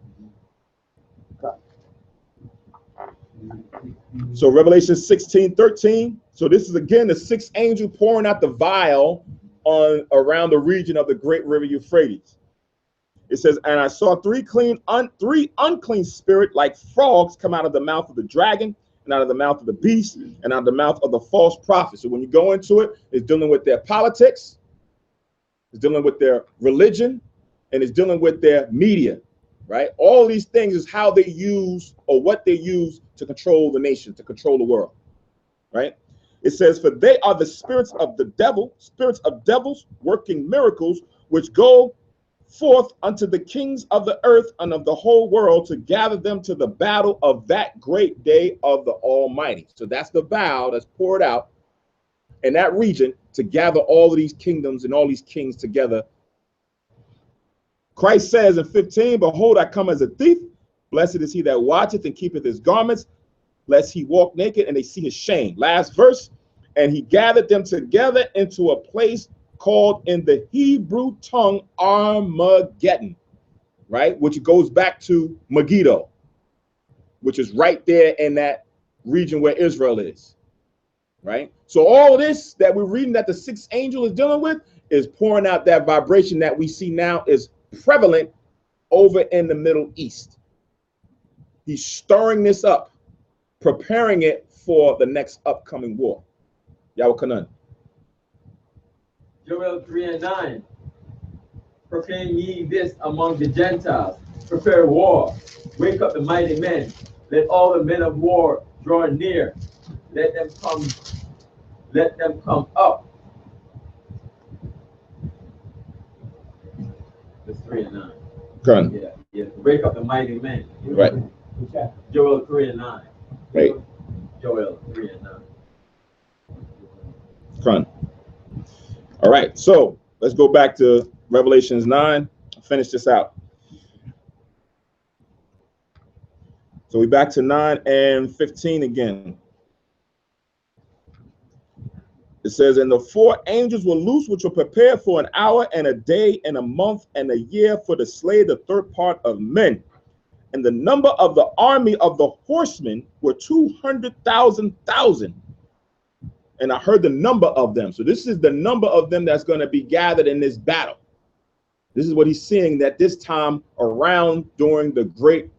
So Revelation 16:13. So this is again the sixth angel pouring out the vial on around the region of the great river Euphrates. It says, and I saw three unclean spirits like frogs come out of the mouth of the dragon, and out of the mouth of the beast, and out of the mouth of the false prophet. So when you go into it, it's dealing with their politics, it's dealing with their religion, and it's dealing with their media, right? All these things is how they use or what they use to control the nation, to control the world, right? It says, for they are the spirits of the devil, spirits of devils working miracles, which go forth unto the kings of the earth and of the whole world to gather them to the battle of that great day of the Almighty. So that's the vow that's poured out in that region to gather all of these kingdoms and all these kings together. Christ says in 15, behold, I come as a thief. Blessed is he that watcheth and keepeth his garments, lest he walk naked and they see his shame. Last verse, and he gathered them together into a place called in the Hebrew tongue Armageddon, right? Which goes back to Megiddo, which is right there in that region where Israel is, right? So all this that we're reading that the sixth angel is dealing with is pouring out that vibration that we see now is prevalent over in the Middle East. He's stirring this up, preparing it for the next upcoming war. Yahweh Kanan. Joel 3:9. Proclaim ye this among the Gentiles. Prepare war. Wake up the mighty men. Let all the men of war draw near. Let them come up. That's 3 and 9. Kanan. Yeah. Wake up the mighty men. Right. Joel 3:9. Right. Joel 3:9. Kanan. All right, so let's go back to Revelations 9. Finish this out. So we back to 9 and 15 again. It says, and the four angels were loose, which were prepared for an hour and a day and a month and a year for to slay the third part of men. And the number of the army of the horsemen were 200,000. And I heard the number of them. So this is the number of them that's going to be gathered in this battle. This is what he's seeing that this time around during the great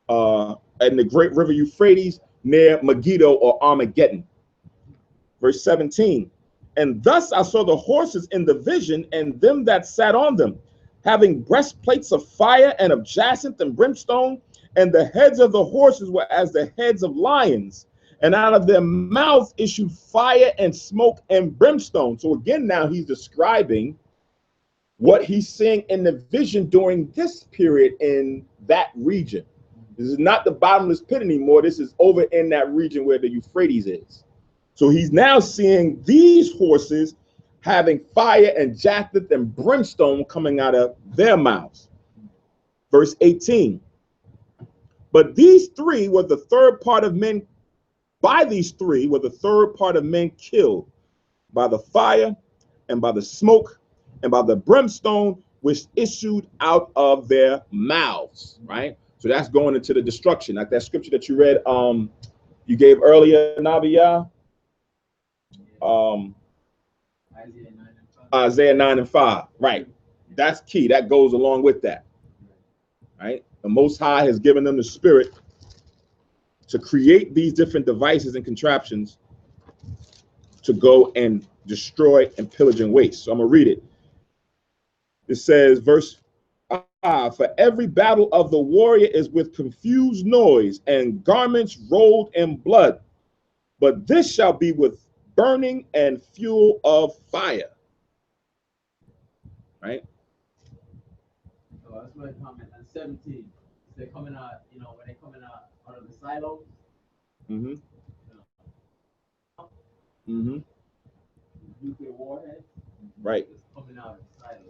river Euphrates near Megiddo or Armageddon. Verse 17. And thus I saw the horses in the vision, and them that sat on them, having breastplates of fire and of jacinth and brimstone, and the heads of the horses were as the heads of lions, and out of their mouths issued fire and smoke and brimstone. So again, now he's describing what he's seeing in the vision during this period in that region. This is not the bottomless pit anymore. This is over in that region where the Euphrates is. So he's now seeing these horses having fire and jacinth and brimstone coming out of their mouths. Verse 18. But these three were the third part of men. By these three were the third part of men killed by the fire and by the smoke and by the brimstone which issued out of their mouths. Right. So that's going into the destruction, like that scripture that you read, you gave earlier, Nabiyah. Isaiah 9 and 5. Right. That's key. That goes along with that. Right. The Most High has given them the spirit to create these different devices and contraptions to go and destroy and pillage and waste. So I'm going to read it. It says, verse 5, for every battle of the warrior is with confused noise and garments rolled in blood, but this shall be with burning and fuel of fire. Right? So that's my comment on 17. They're coming out, when they're coming out of the silos. Mm-hmm. Mm-hmm. Nuclear warheads. Right. Coming out of the silos.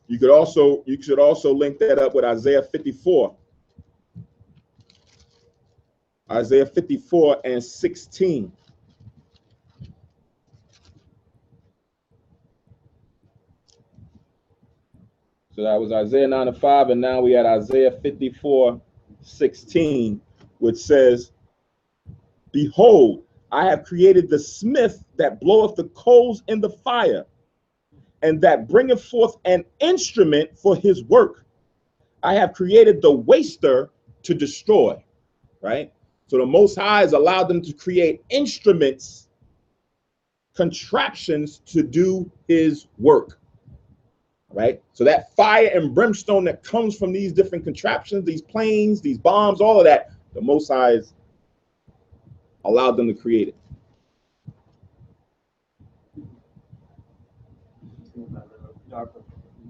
You should also link that up with Isaiah 54. Isaiah 54 and 16. So that was Isaiah 9 and 5, and now we at Isaiah 54, 16, which says, behold, I have created the smith that bloweth the coals in the fire, and that bringeth forth an instrument for his work. I have created the waster to destroy. Right? So the Most High has allowed them to create instruments, contraptions to do his work. Right? So that fire and brimstone that comes from these different contraptions, these planes, these bombs, all of that, the Most High has allowed them to create it.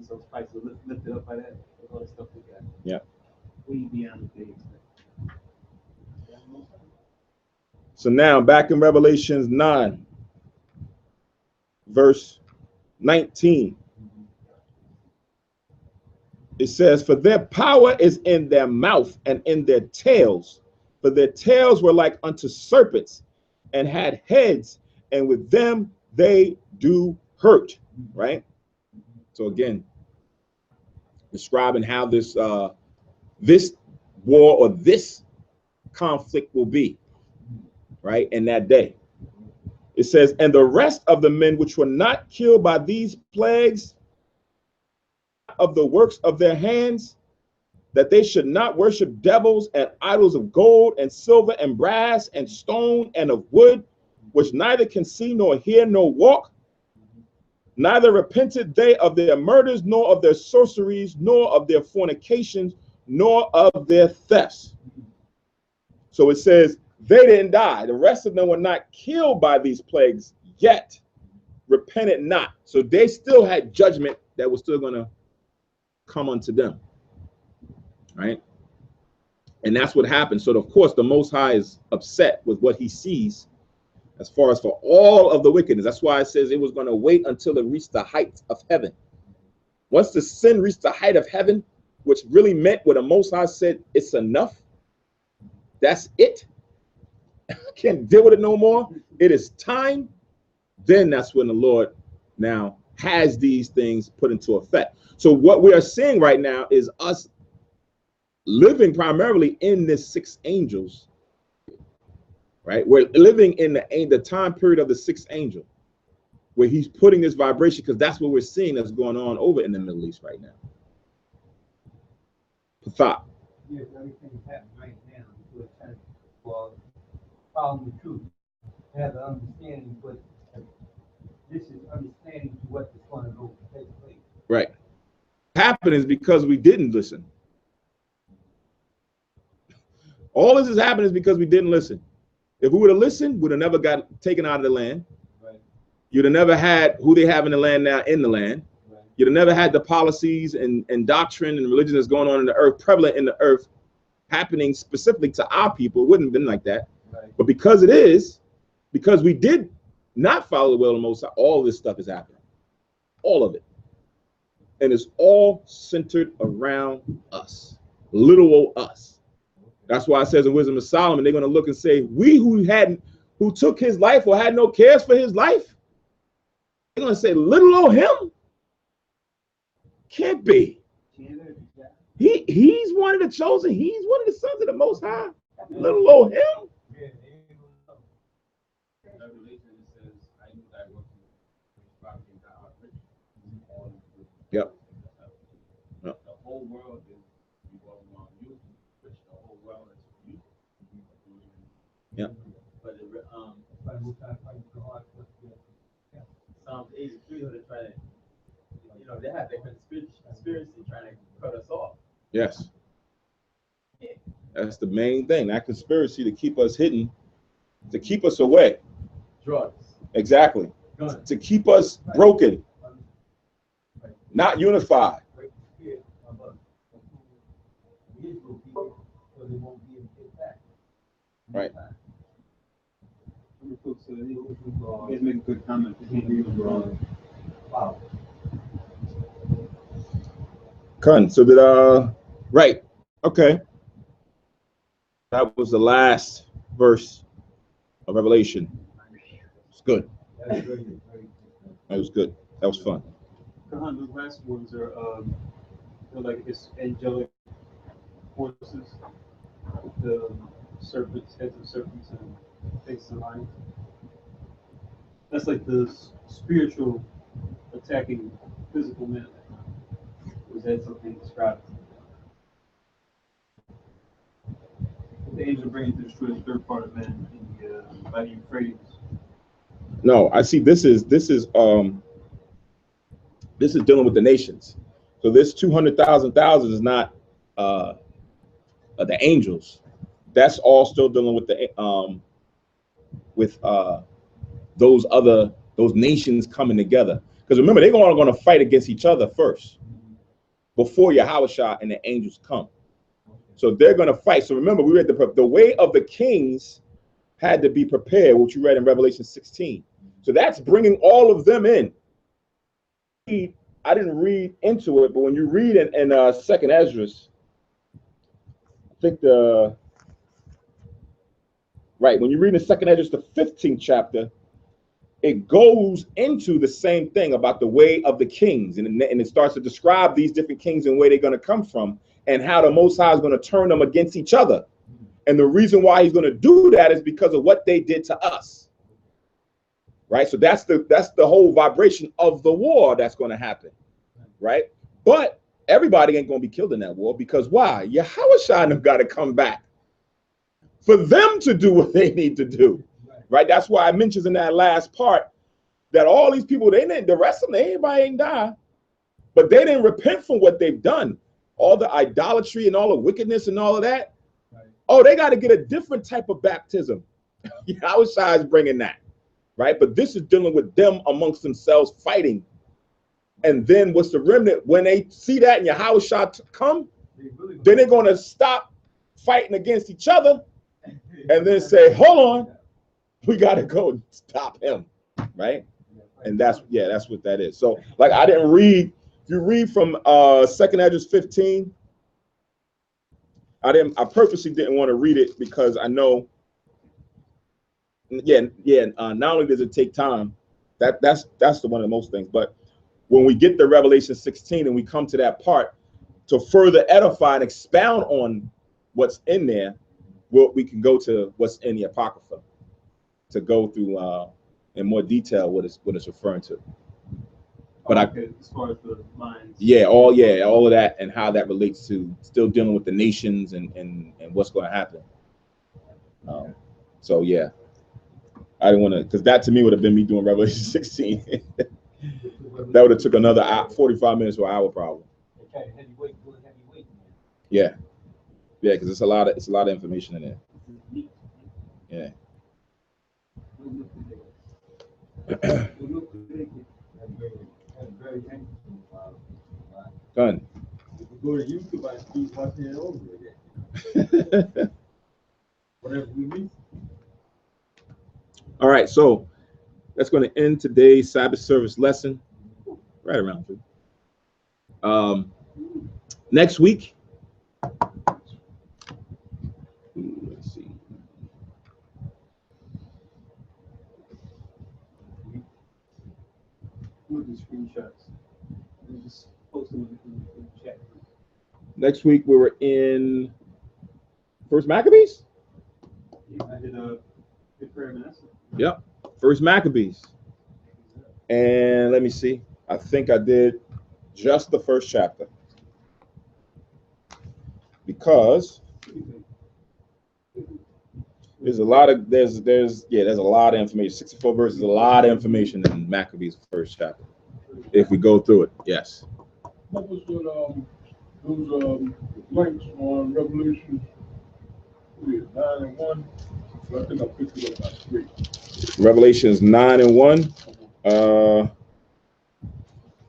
So spikes will lift it up by that. All the stuff we got. Yeah. Way beyond the things. So now back in Revelations 9, verse 19. It says, for their power is in their mouth and in their tails, for their tails were like unto serpents and had heads, and with them they do hurt. Right? So again, describing how this this war or this conflict will be, right, in that day. It says, and the rest of the men which were not killed by these plagues of the works of their hands, that they should not worship devils and idols of gold and silver and brass and stone and of wood, which neither can see nor hear nor walk, neither repented they of their murders, nor of their sorceries, nor of their fornications, nor of their thefts. So it says they didn't die. The rest of them were not killed by these plagues, yet repented not. So they still had judgment that was still going to come unto them. Right? And that's what happened. So of course the Most High is upset with what he sees as far as for all of the wickedness. That's why it says it was going to wait until it reached the height of heaven. Once the sin reached the height of heaven, which really meant what the Most High said, it's enough. That's it. I can't deal with it no more. It is time. Then that's when the Lord now has these things put into effect. So what we are seeing right now is us living primarily in this six angels. Right? We're living in the time period of the sixth angel, where he's putting this vibration, because that's what we're seeing that's going on over in the Middle East right now. Pathat. Yes, everything is happening right now. Well, following the truth. have an understanding, but this is understanding what is going to go take place. Right. Happened is because we didn't listen. All this has happened is because we didn't listen. If we would have listened, we'd have never got taken out of the land. Right. You'd have never had who they have in the land now in the land. Right. You'd have never had the policies and doctrine and religion that's going on in the earth, prevalent in the earth, happening specifically to our people. It wouldn't have been like that. Right. But because it is, because we did not follow the will of the Most High, all this stuff is happening. All of it. And it's all centered around us. Little old us. That's why it says in Wisdom of Solomon, they're going to look and say, we who took his life or had no cares for his life, they're going to say, little old him? Can't be. He's one of the chosen. He's one of the sons of the Most High. Little old him? Yep. The whole world is revolving around you, which the whole world is you. Yep. But Psalms 83, they're trying to, they have their conspiracy trying to cut us off. Yes. That's the main thing. That conspiracy to keep us hidden, to keep us away. Drugs. Exactly. Guns. To keep us broken, not unified. Right. You guys make a good comment. Wow. So right. Okay. That was the last verse of Revelation. It's good. That was good. That was fun. Kahan, those last ones are they're like his angelic forces, the serpents, heads of serpents, and faces of lions. That's like the spiritual attacking physical men. Was that something described? The angel bringing to destroy the third part of man in the by the Euphrates. No, I see. This is dealing with the nations. So this 200,000 is not the angels. That's all still dealing with the those nations coming together. Because remember, they're all going to fight against each other first before Yahushua and the angels come. So they're going to fight. So remember, we read the way of the kings had to be prepared, which you read in Revelation 16. So that's bringing all of them in. I didn't read into it, but when you read in Second Esdras, I think when you read in Second Esdras, the 15th chapter, it goes into the same thing about the way of the kings, and it starts to describe these different kings and where they're going to come from, and how the Most High is going to turn them against each other. And the reason why he's going to do that is because of what they did to us. Right? So that's the whole vibration of the war that's going to happen. Right? But everybody ain't going to be killed in that war, because why? Yahushua have got to come back for them to do what they need to do. Right? That's why I mentioned in that last part that all these people, the rest of them, everybody ain't die, but they didn't repent from what they've done. All the idolatry and all the wickedness and all of that. Right. Oh, they got to get a different type of baptism. Yahushua is bringing that. Right? But this is dealing with them amongst themselves fighting. And then what's the remnant? When they see that and Yahushua come, then they're going to stop fighting against each other and then say, hold on, we got to go and stop him. Right? And that's what that is. So like I didn't read. If you read from Second Esdras 15, I purposely didn't want to read it because I know, not only does it take time, that's the one of the most things, but when we get to Revelation 16 and we come to that part to further edify and expound on what's in there, we can go to what's in the Apocrypha to go through in more detail what it's referring to. But as far as the lines. All of that and how that relates to still dealing with the nations and what's going to happen. So yeah. I didn't want to, because that to me would have been me doing Revelation 16. That would have took another 45 minutes or an hour probably. Yeah, yeah, because it's a lot of information in there. Yeah. Done. Go to YouTube, I keep watching it over again. Whatever we miss. All right, so that's going to end today's Sabbath service lesson. Right around here. Next week, let's see. Look at the screenshots. And just post them in the chat. Next week we were in First Maccabees. Yeah, I did a good prayer Manasseh. Yep, First Maccabees. And let me see. I think I did just the first chapter because there's a lot of there's a lot of information. 64 verses, a lot of information in Maccabees first chapter. If we go through it, yes. What was those links on Revelation 9 and 1? I think I picked it up by 3. Revelations 9 and 1.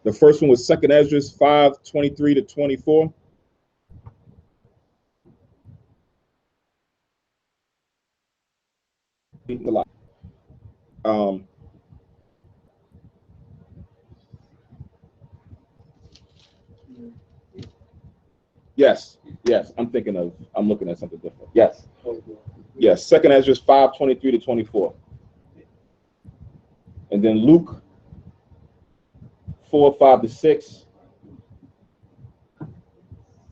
The first one was 2nd Ezra 5:23 to 24. Yes, I'm looking at something different. Yes. Yes, 2nd Ezra 5:23 to 24. And then Luke 4:5 to 6.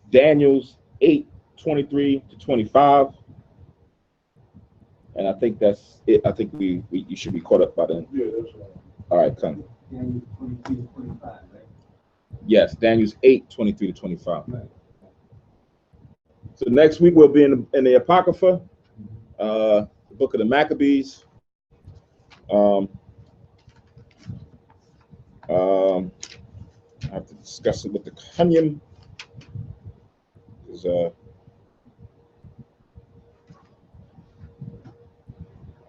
Daniel's 8:23 to 25. And I think that's it. I think you should be caught up by then. Yeah, that's right. All right, come. Daniel 22 to 25, right? Yes, Daniel's 8:23 to 25. Right. So next week we'll be in the Apocrypha, the book of the Maccabees. I have to discuss it with the Kanyam.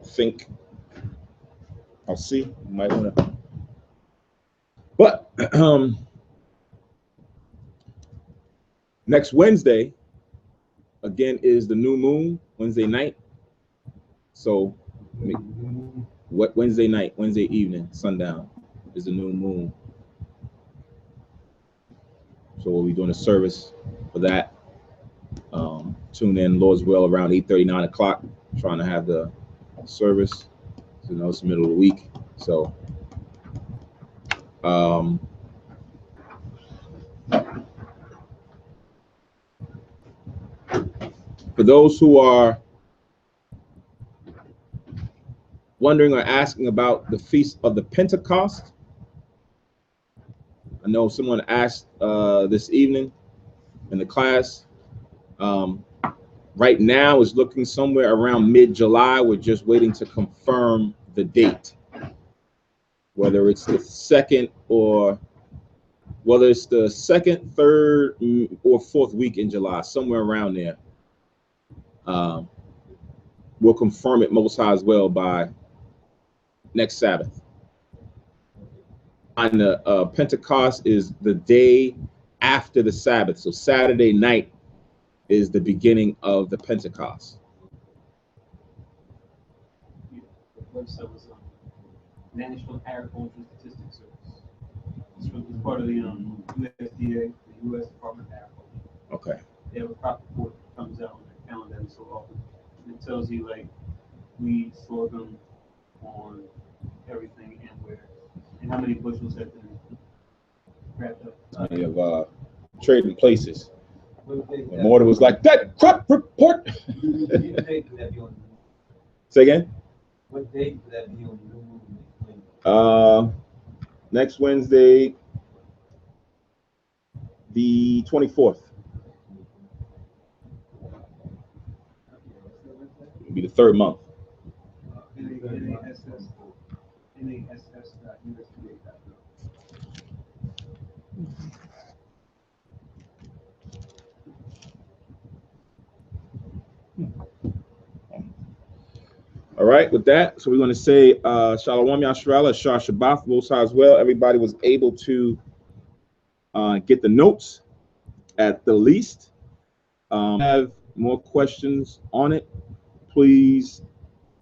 I think I'll see. You might want to, but next Wednesday again is the new moon, Wednesday night. So what Wednesday night, Wednesday evening, sundown is the new moon. So we'll be doing a service for that. Tune in, Lord's will, around 8:30, 9 o'clock. Trying to have the service. So, it's the middle of the week. So, for those who are wondering or asking about the Feast of the Pentecost, I know someone asked this evening in the class. Right now it's looking somewhere around mid-July. We're just waiting to confirm the date, whether it's the second, third, or fourth week in July, somewhere around there. We'll confirm it Most High as well by next Sabbath. And the Pentecost is the day after the Sabbath, so Saturday night is the beginning of the Pentecost. The website was National Agricultural Statistics Service. It's part of the USDA, the U.S. Department of Agriculture. Okay. They have a crop report that comes out on their calendar every so often. And it tells you like wheat, sorghum, corn, everything, and where, and how many bushels have been wrapped up. We have trading places. And Morton was like, that crop report. Say again? What date would that be on the new moon? Next Wednesday, the 24th. It'll be the third month. nass.usda.gov. All right, with that, so we're going to say Shalom Yashrala, Shah Shabbat, Most High as well. Everybody was able to get the notes at the least. Have more questions on it, please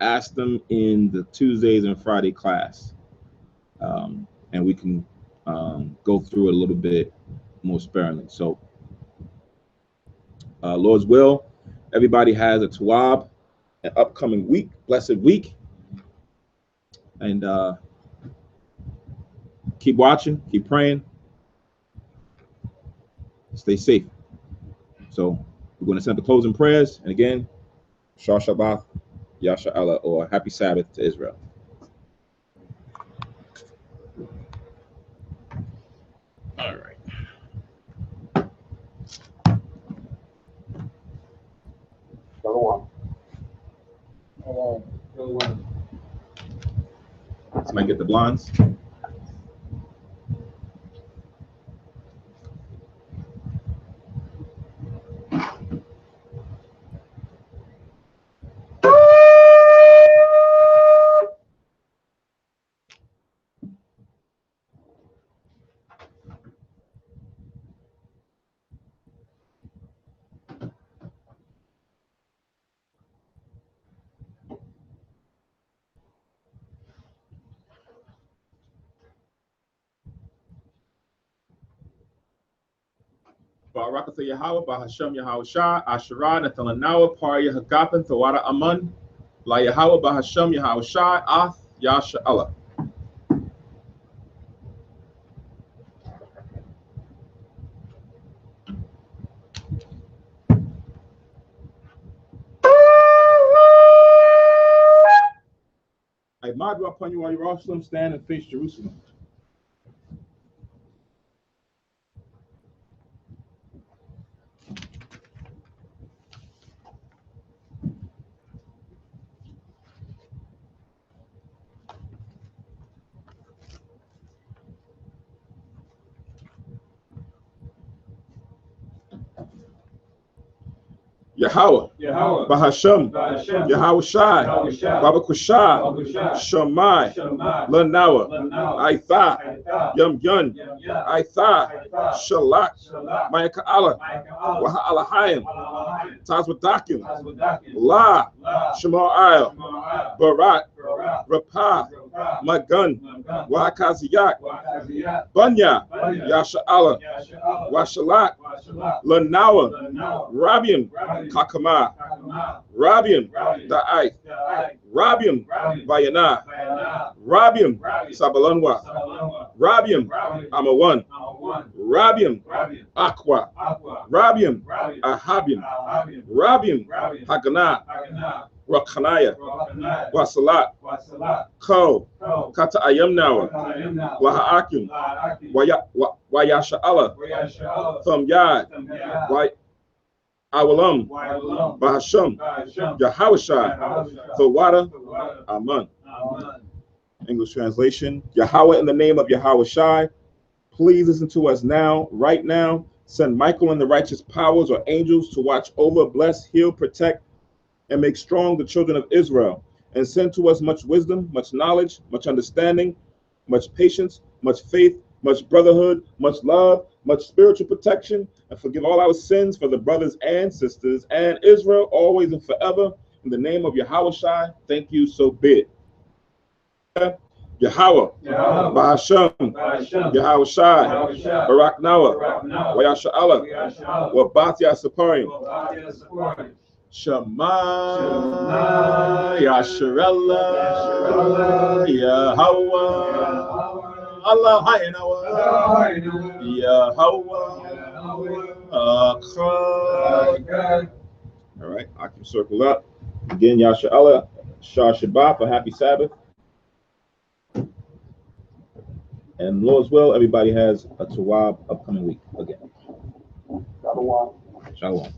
ask them in the Tuesdays and Friday class. And we can go through it a little bit more sparingly. So, Lord's will, everybody has a Tawab, an upcoming week, blessed week. And keep watching, keep praying, stay safe. So we're going to send the closing prayers. And again, Shah Shabbat, Yasha Allah, or Happy Sabbath to Israel. All right. Shalom. Somebody get the blinds. Barakatha Yahweh, Bahashem Yahweh Shah, Asherah, Nathalanawa, Parya Hagapan, Thawada Aman, La Yahweh, Bahashem Yahweh Shah, Ath, Yasha Allah. I madra upon you, Jerusalem, stand and face Jerusalem. Yahweh, Bahashem, Yahweh Shai, Baba Kushai, Shamai, Lanawa, Aitha, Yum Yun, Aitha, Shalak, Mayaka Allah, Waha Alahayim, Tazwadakim, La, Shema Ayel, Barat, Rapah, Magun, Wakaziyak, Bunya, Yasha Allah, Washalat, Lanawa, Rabian, Kakama, Rabian, Da'ai, Rabian, Vayana, Rabian, Sabalanwa, Rabian, Amawan, Rabian, Aqua, Rabian, Ahabian, Rabian, Hagana, Rakhanaya, Wasalat, Ko, Kata Ayamnawa, Wahaakim, Wayasha Allah, Thumb Yad, Awalam, Bahasham, Yahawashai, Thawada, Aman. English translation, Yahweh, in the name of Yahawashai, please listen to us now, right now. Send Michael and the righteous powers or angels to watch over, bless, heal, protect, and make strong the children of Israel. And send to us much wisdom, much knowledge, much understanding, much patience, much faith, much brotherhood, much love, much spiritual protection, and forgive all our sins for the brothers and sisters and Israel always and forever. In the name of Yahawashai, thank you, so be it. Yahweh, Bahashem, Yahawashai, Barak Nawa, Wayasha Allah, Wabat Yasaparim, Shema, Yasharella, Yahweh. Allah Haynawa, Yahweh, all right, I can circle up. Again, Yasha Allah, Shah Shabbat, a happy Sabbath. And Lord's will, everybody has a Tawab upcoming week again. Shalom. Shalom.